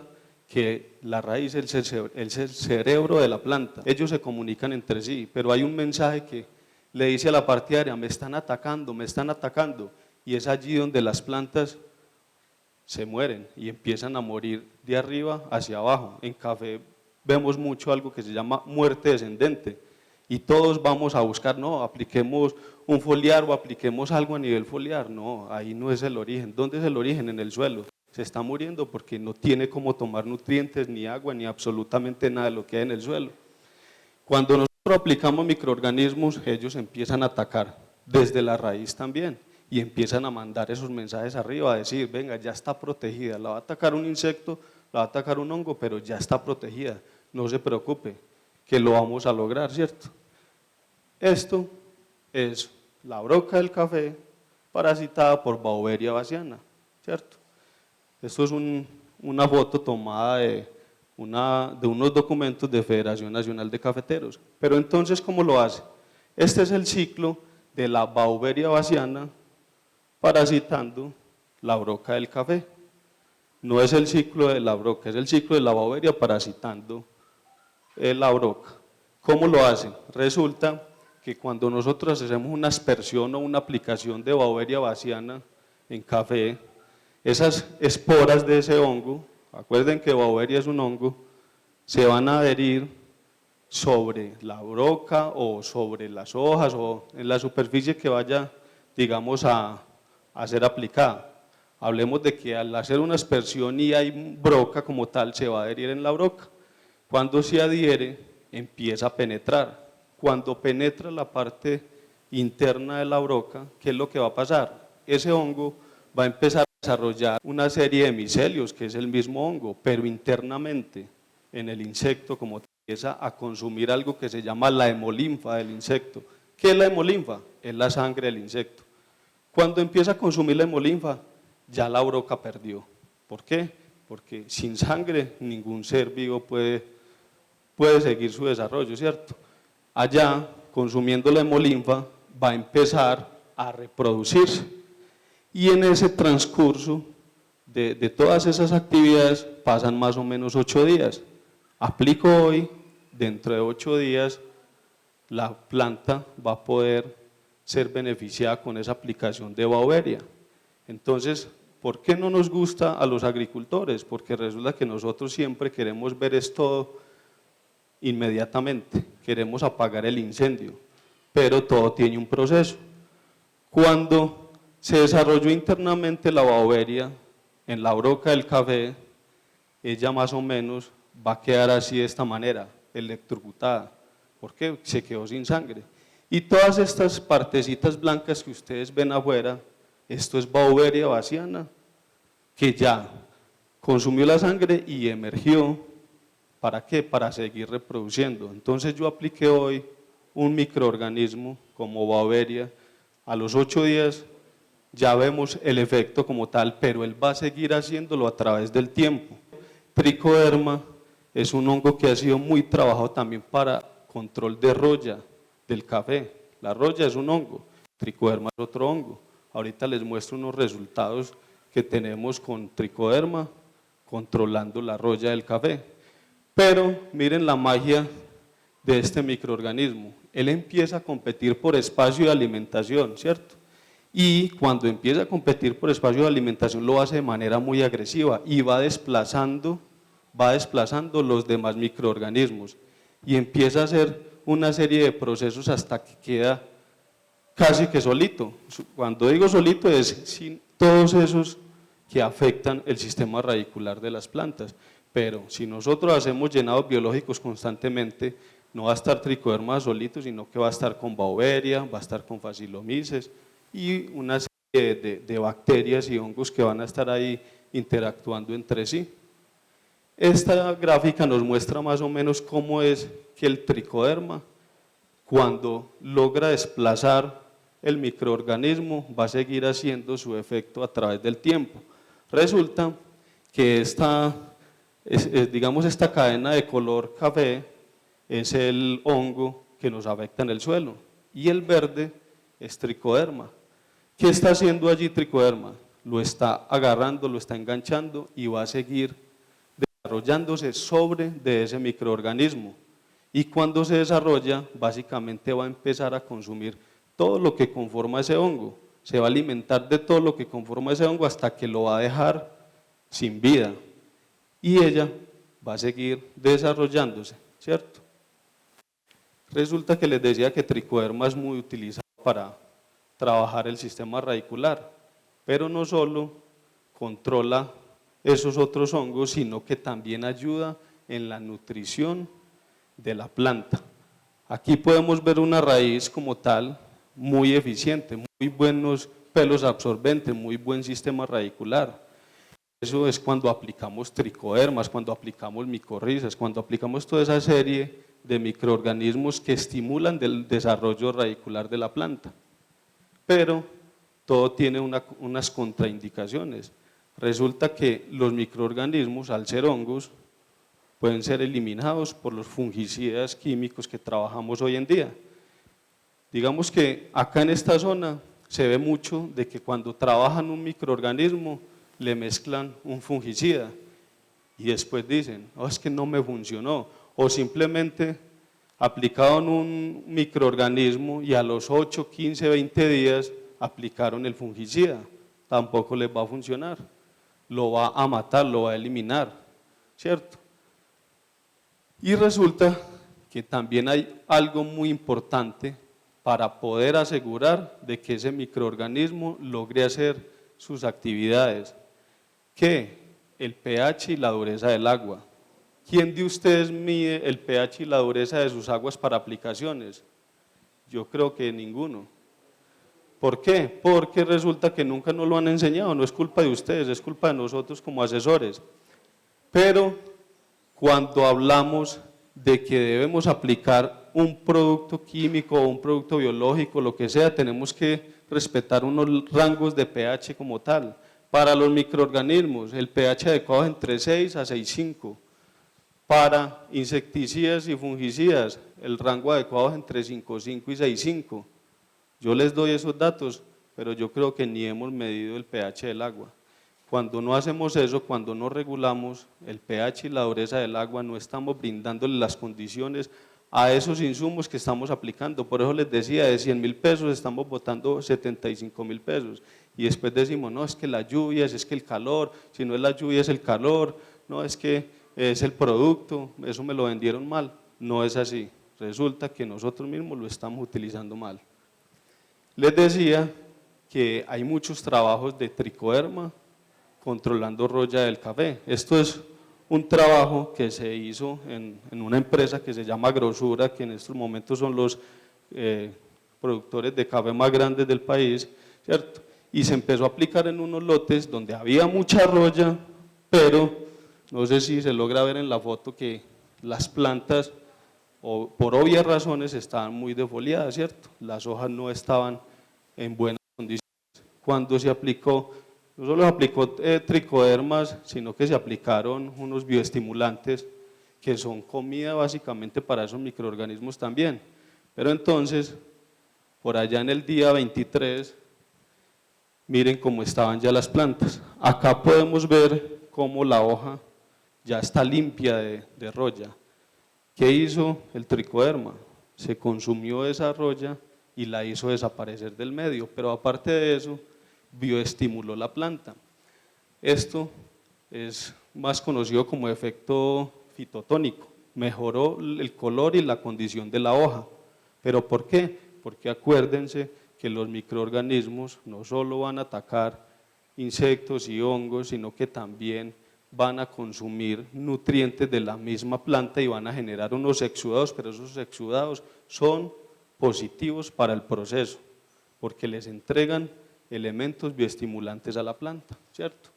Speaker 6: que la raíz es el cerebro de la planta. Ellos se comunican entre sí, pero hay un mensaje que le dice a la partidaria, me están atacando, y es allí donde las plantas se mueren y empiezan a morir de arriba hacia abajo. En café vemos mucho algo que se llama muerte descendente y todos vamos a buscar, no, apliquemos un foliar o apliquemos algo a nivel foliar. No, ahí no es el origen. ¿Dónde es el origen? En el suelo. Se está muriendo porque no tiene cómo tomar nutrientes, ni agua, ni absolutamente nada de lo que hay en el suelo. Cuando nosotros aplicamos microorganismos, ellos empiezan a atacar desde la raíz también y empiezan a mandar esos mensajes arriba, a decir, venga, ya está protegida, la va a atacar un insecto, la va a atacar un hongo, pero ya está protegida, no se preocupe, que lo vamos a lograr, ¿cierto? Esto es la broca del café parasitada por Beauveria bassiana, ¿cierto? Esto es una foto tomada de unos documentos de Federación Nacional de Cafeteros. Pero entonces, ¿cómo lo hace? Este es el ciclo de la Beauveria bassiana parasitando la broca del café. No es el ciclo de la broca, es el ciclo de la Beauveria parasitando la broca. ¿Cómo lo hace? Resulta que cuando nosotros hacemos una aspersión o una aplicación de Beauveria bassiana en café, esas esporas de ese hongo, acuerden que Beauveria es un hongo, se van a adherir sobre la broca o sobre las hojas o en la superficie que vaya, digamos, a ser aplicada. Hablemos de que al hacer una aspersión y hay broca como tal, se va a adherir en la broca. Cuando se adhiere, empieza a penetrar. Cuando penetra la parte interna de la broca, ¿qué es lo que va a pasar? Ese hongo va a empezar desarrollar una serie de micelios, que es el mismo hongo, pero internamente en el insecto como empieza a consumir algo que se llama la hemolinfa del insecto. ¿Qué es la hemolinfa? Es la sangre del insecto. Cuando empieza a consumir la hemolinfa, ya la broca perdió. ¿Por qué? Porque sin sangre ningún ser vivo puede seguir su desarrollo, ¿cierto? Allá, consumiendo la hemolinfa, va a empezar a reproducirse. Y en ese transcurso de todas esas actividades pasan más o menos 8 días. Aplico hoy, dentro de 8 días, la planta va a poder ser beneficiada con esa aplicación de Bauveria. Entonces, ¿por qué no nos gusta a los agricultores? Porque resulta que nosotros siempre queremos ver esto inmediatamente, queremos apagar el incendio, pero todo tiene un proceso. Cuando se desarrolló internamente la Bauveria en la broca del café, ella más o menos va a quedar así de esta manera, electrocutada, porque se quedó sin sangre. Y todas estas partecitas blancas que ustedes ven afuera, esto es Bauveria baciana, que ya consumió la sangre y emergió. ¿Para qué? Para seguir reproduciendo. Entonces yo apliqué hoy un microorganismo como Bauveria. A los 8 días ya vemos el efecto como tal, pero él va a seguir haciéndolo a través del tiempo. Tricoderma es un hongo que ha sido muy trabajado también para control de roya del café. La roya es un hongo, tricoderma es otro hongo. Ahorita les muestro unos resultados que tenemos con tricoderma controlando la roya del café. Pero miren la magia de este microorganismo. Él empieza a competir por espacio de alimentación, ¿cierto? Y cuando empieza a competir por espacio de alimentación lo hace de manera muy agresiva y va desplazando los demás microorganismos y empieza a hacer una serie de procesos hasta que queda casi que solito. Cuando digo solito es sin todos esos que afectan el sistema radicular de las plantas. Pero si nosotros hacemos llenados biológicos constantemente, no va a estar tricoderma solito, sino que va a estar con Bauveria, va a estar con Phacillomyces y una serie de bacterias y hongos que van a estar ahí interactuando entre sí. Esta gráfica nos muestra más o menos cómo es que el tricoderma, cuando logra desplazar el microorganismo, va a seguir haciendo su efecto a través del tiempo. Resulta que esta cadena de color café es el hongo que nos afecta en el suelo y el verde es tricoderma. ¿Qué está haciendo allí tricoderma? Lo está agarrando, lo está enganchando y va a seguir desarrollándose sobre de ese microorganismo. Y cuando se desarrolla, básicamente va a empezar a consumir todo lo que conforma ese hongo. Se va a alimentar de todo lo que conforma ese hongo hasta que lo va a dejar sin vida. Y ella va a seguir desarrollándose, ¿cierto? Resulta que les decía que tricoderma es muy utilizado para trabajar el sistema radicular, pero no solo controla esos otros hongos, sino que también ayuda en la nutrición de la planta. Aquí podemos ver una raíz como tal, muy eficiente, muy buenos pelos absorbentes, muy buen sistema radicular. Eso es cuando aplicamos tricodermas, cuando aplicamos micorrizas, cuando aplicamos toda esa serie de microorganismos que estimulan el desarrollo radicular de la planta. Pero todo tiene unas contraindicaciones. Resulta que los microorganismos, al ser hongos, pueden ser eliminados por los fungicidas químicos que trabajamos hoy en día. Digamos que acá en esta zona se ve mucho de que cuando trabajan un microorganismo le mezclan un fungicida y después dicen, oh, es que no me funcionó, o simplemente aplicaron un microorganismo y a los 8, 15, 20 días aplicaron el fungicida, tampoco les va a funcionar, lo va a matar, lo va a eliminar, ¿cierto? Y resulta que también hay algo muy importante para poder asegurar de que ese microorganismo logre hacer sus actividades, que el pH y la dureza del agua. ¿Quién de ustedes mide el pH y la dureza de sus aguas para aplicaciones? Yo creo que ninguno. ¿Por qué? Porque resulta que nunca nos lo han enseñado, no es culpa de ustedes, es culpa de nosotros como asesores. Pero cuando hablamos de que debemos aplicar un producto químico o un producto biológico, lo que sea, tenemos que respetar unos rangos de pH como tal. Para los microorganismos, el pH adecuado es entre 6 a 6,5. Para insecticidas y fungicidas, el rango adecuado es entre 5,5 y 6,5. Yo les doy esos datos, pero yo creo que ni hemos medido el pH del agua. Cuando no hacemos eso, cuando no regulamos el pH y la dureza del agua, no estamos brindándole las condiciones a esos insumos que estamos aplicando. Por eso les decía, de 100.000 pesos estamos botando 75.000 pesos. Y después decimos, no, es que la lluvia, es que el calor, si no es la lluvia es el calor, no, es que es el producto, eso me lo vendieron mal. No es así, resulta que nosotros mismos lo estamos utilizando mal. Les decía que hay muchos trabajos de tricoderma controlando roya del café. Esto es un trabajo que se hizo en una empresa que se llama Grosura, que en estos momentos son los productores de café más grandes del país, ¿cierto? Y se empezó a aplicar en unos lotes donde había mucha roya, pero no sé si se logra ver en la foto que las plantas, por obvias razones, estaban muy defoliadas, ¿cierto? Las hojas no estaban en buenas condiciones. Cuando se aplicó, no solo se aplicó tricodermas, sino que se aplicaron unos bioestimulantes que son comida básicamente para esos microorganismos también. Pero entonces, por allá en el día 23, miren cómo estaban ya las plantas. Acá podemos ver cómo la hoja ya está limpia de roya. ¿Qué hizo el tricoderma? Se consumió esa roya y la hizo desaparecer del medio, pero aparte de eso, bioestimuló la planta. Esto es más conocido como efecto fitotónico, mejoró el color y la condición de la hoja. ¿Pero por qué? Porque acuérdense que los microorganismos no solo van a atacar insectos y hongos, sino que también van a consumir nutrientes de la misma planta y van a generar unos exudados, pero esos exudados son positivos para el proceso, porque les entregan elementos bioestimulantes a la planta, ¿cierto?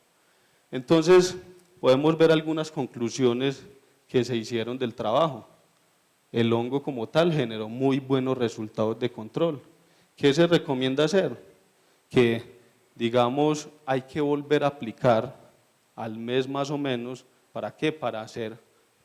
Speaker 6: Entonces, podemos ver algunas conclusiones que se hicieron del trabajo. El hongo como tal generó muy buenos resultados de control. ¿Qué se recomienda hacer? Que, digamos, hay que volver a aplicar al mes más o menos, ¿para qué? Para hacer,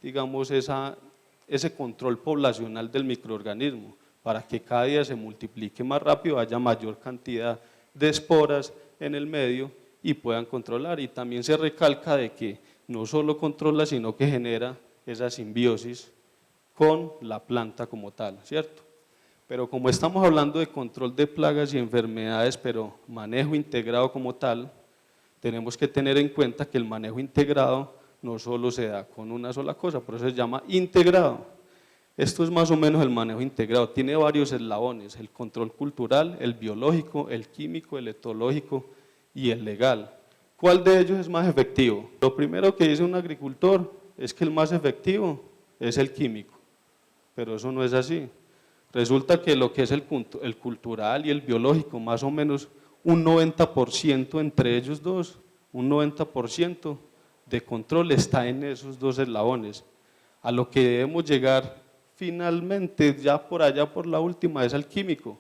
Speaker 6: digamos, ese control poblacional del microorganismo, para que cada día se multiplique más rápido, haya mayor cantidad de esporas en el medio y puedan controlar. Y también se recalca de que no solo controla, sino que genera esa simbiosis con la planta como tal, ¿cierto? Pero como estamos hablando de control de plagas y enfermedades, pero manejo integrado como tal, tenemos que tener en cuenta que el manejo integrado no solo se da con una sola cosa, por eso se llama integrado. Esto es más o menos el manejo integrado, tiene varios eslabones, el control cultural, el biológico, el químico, el etológico y el legal. ¿Cuál de ellos es más efectivo? Lo primero que dice un agricultor es que el más efectivo es el químico, pero eso no es así. Resulta que lo que es el cultural y el biológico, más o menos un 90% entre ellos dos, un 90% de control está en esos dos eslabones. A lo que debemos llegar finalmente, ya por allá por la última, es al químico,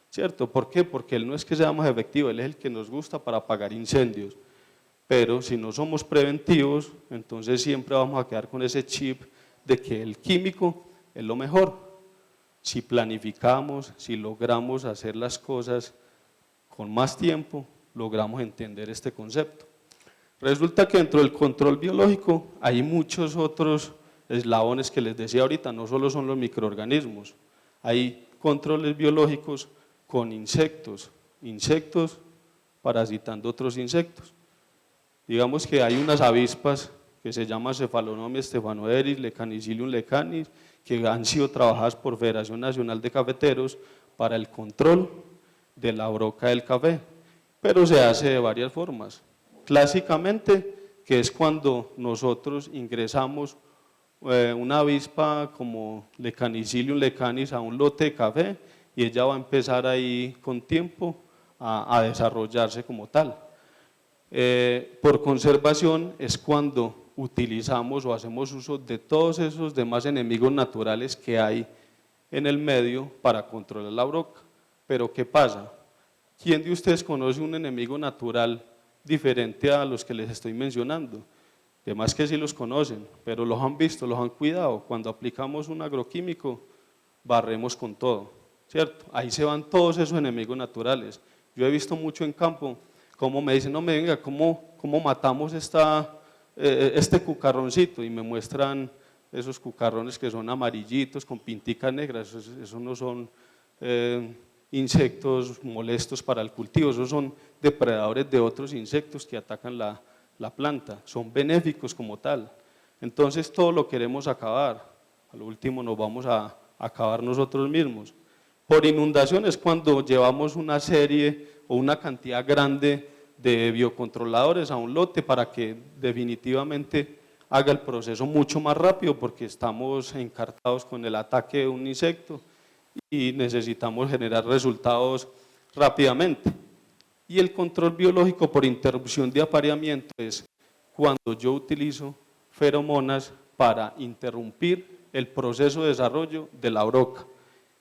Speaker 6: ¿cierto? ¿Por qué? Porque él no es que sea más efectivo, él es el que nos gusta para apagar incendios. Pero si no somos preventivos, entonces siempre vamos a quedar con ese chip de que el químico es lo mejor. Si planificamos, si logramos hacer las cosas con más tiempo, logramos entender este concepto. Resulta que dentro del control biológico hay muchos otros eslabones que les decía ahorita, no solo son los microorganismos, hay controles biológicos con insectos parasitando otros insectos. Digamos que hay unas avispas que se llaman Cephalonomia stephanoeris, Lecanicilium lecanis, que han sido trabajadas por Federación Nacional de Cafeteros para el control de la broca del café, pero se hace de varias formas. Clásicamente, que es cuando nosotros ingresamos una avispa como Lecanicilium lecanis a un lote de café y ella va a empezar ahí con tiempo a desarrollarse como tal. Por conservación es cuando utilizamos o hacemos uso de todos esos demás enemigos naturales que hay en el medio para controlar la broca. Pero ¿qué pasa? ¿Quién de ustedes conoce un enemigo natural diferente a los que les estoy mencionando? Además que sí los conocen, pero los han visto, los han cuidado. Cuando aplicamos un agroquímico, barremos con todo, ¿cierto? Ahí se van todos esos enemigos naturales. Yo he visto mucho en campo cómo me dicen, no me venga, ¿cómo matamos este cucarroncito? Y me muestran esos cucarrones que son amarillitos con pinticas negras. Esos no son insectos molestos para el cultivo, esos son depredadores de otros insectos que atacan la planta, son benéficos como tal. Entonces todo lo queremos acabar, a lo último nos vamos a acabar nosotros mismos. Por inundación es cuando llevamos una serie o una cantidad grande de biocontroladores a un lote para que definitivamente haga el proceso mucho más rápido, porque estamos encartados con el ataque de un insecto y necesitamos generar resultados rápidamente. Y el control biológico por interrupción de apareamiento es cuando yo utilizo feromonas para interrumpir el proceso de desarrollo de la broca.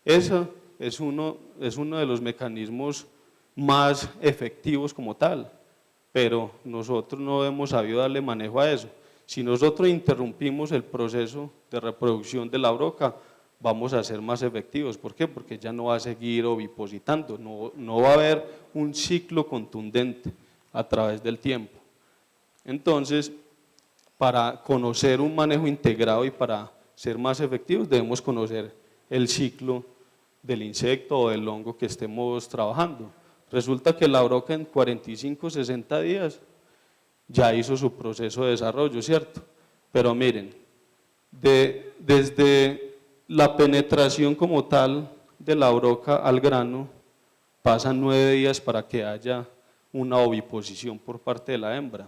Speaker 6: Ese es uno de los mecanismos más efectivos como tal, pero nosotros no hemos sabido darle manejo a eso. Si nosotros interrumpimos el proceso de reproducción de la broca, vamos a ser más efectivos. ¿Por qué? Porque ya no va a seguir ovipositando, no va a haber un ciclo contundente a través del tiempo. Entonces, para conocer un manejo integrado y para ser más efectivos, debemos conocer el ciclo del insecto o del hongo que estemos trabajando. Resulta que la broca en 45, 60 días ya hizo su proceso de desarrollo, ¿cierto? Pero miren, desde la penetración como tal de la broca al grano pasan 9 días para que haya una oviposición por parte de la hembra.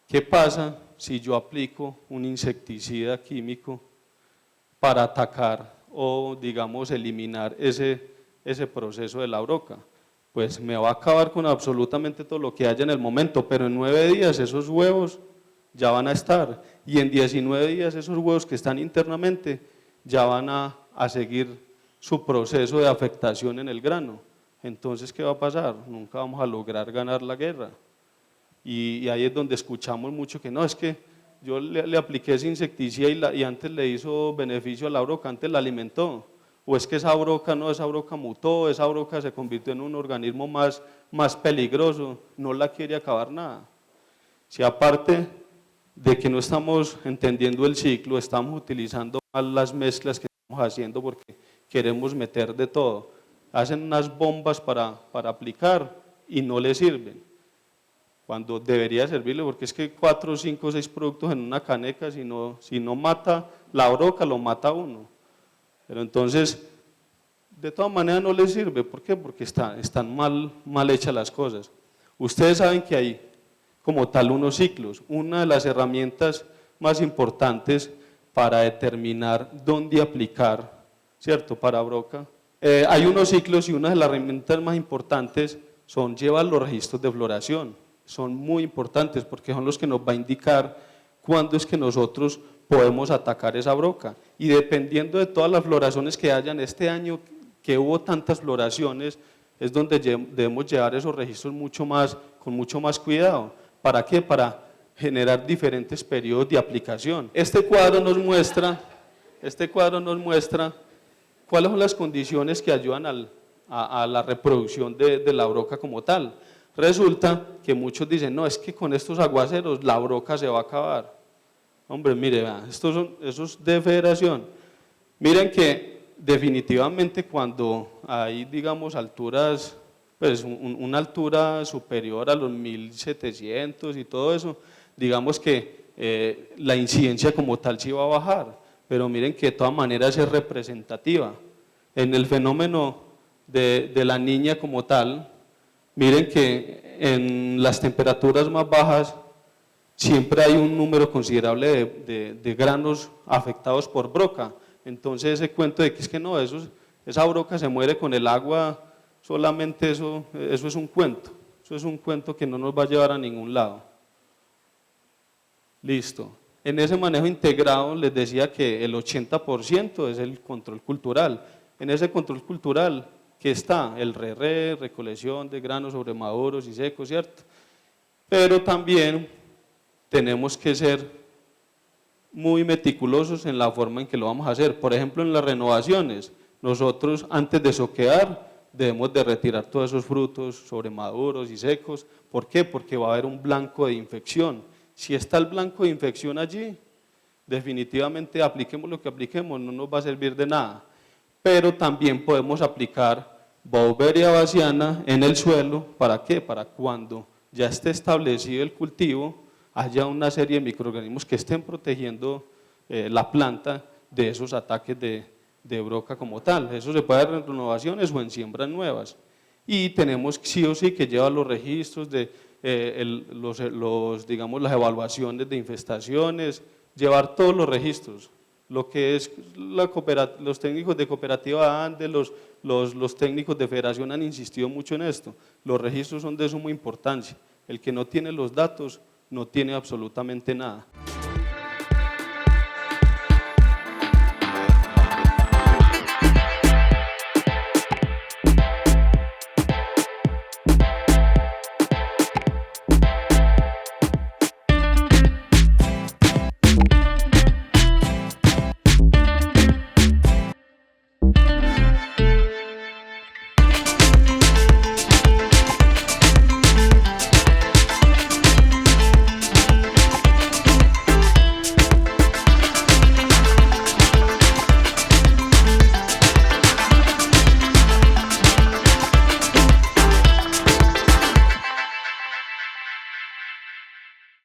Speaker 6: ¿Qué pasa si yo aplico un insecticida químico para atacar o, digamos, eliminar ese proceso de la broca? Pues me va a acabar con absolutamente todo lo que haya en el momento, pero en 9 días esos huevos ya van a estar, y en 19 días esos huevos que están internamente ya van a seguir su proceso de afectación en el grano. Entonces, ¿qué va a pasar? Nunca vamos a lograr ganar la guerra. Y ahí es donde escuchamos mucho que no, es que yo le apliqué ese insecticida y antes le hizo beneficio a la broca, antes la alimentó. O es que esa broca mutó, esa broca se convirtió en un organismo más peligroso, no la quiere acabar nada. Si aparte de que no estamos entendiendo el ciclo, estamos utilizando mal las mezclas que estamos haciendo porque queremos meter de todo. Hacen unas bombas para aplicar y no les sirven, cuando debería servirle, porque es que 4, 5, 6 productos en una caneca, si no mata la broca, lo mata uno. Pero entonces, de todas maneras no les sirve. ¿Por qué? Porque están mal hechas las cosas. Ustedes saben que hay como tal unos ciclos. Una de las herramientas más importantes para determinar dónde aplicar, ¿cierto?, para broca. Hay unos ciclos y una de las herramientas más importantes son llevar los registros de floración. Son muy importantes porque son los que nos va a indicar cuándo es que nosotros podemos atacar esa broca. Y dependiendo de todas las floraciones que hayan este año, que hubo tantas floraciones, es donde debemos llevar esos registros con mucho más cuidado. ¿Para qué? Para generar diferentes periodos de aplicación. Este cuadro nos muestra cuáles son las condiciones que ayudan a la reproducción de la broca como tal. Resulta que muchos dicen, no, es que con estos aguaceros la broca se va a acabar. Hombre, mire, eso es de federación. Miren que definitivamente cuando hay, digamos, alturas, pues una altura superior a los 1700 y todo eso, digamos que la incidencia como tal sí va a bajar, pero miren que de todas maneras es representativa. En el fenómeno de la niña como tal, miren que en las temperaturas más bajas siempre hay un número considerable de granos afectados por broca. Entonces ese cuento de que es que no, esa broca se muere con el agua, solamente eso es un cuento. Eso es un cuento que no nos va a llevar a ningún lado. Listo. En ese manejo integrado les decía que el 80% es el control cultural. En ese control cultural, ¿qué está? El recolección de granos sobre maduros y secos, ¿cierto? Pero también tenemos que ser muy meticulosos en la forma en que lo vamos a hacer. Por ejemplo, en las renovaciones, nosotros antes de soquear debemos de retirar todos esos frutos sobre maduros y secos. ¿Por qué? Porque va a haber un blanco de infección. Si está el blanco de infección allí, definitivamente apliquemos lo que apliquemos, no nos va a servir de nada. Pero también podemos aplicar Beauveria bassiana en el suelo. ¿Para qué? Para cuando ya esté establecido el cultivo, haya una serie de microorganismos que estén protegiendo la planta de esos ataques de broca como tal. Eso se puede hacer en renovaciones o en siembras nuevas. Y tenemos sí o sí que llevar los registros de digamos, las evaluaciones de infestaciones, llevar todos los registros. Lo que es los técnicos de Cooperativa Ande, los técnicos de Federación han insistido mucho en esto. Los registros son de suma importancia. El que no tiene los datos no tiene absolutamente nada.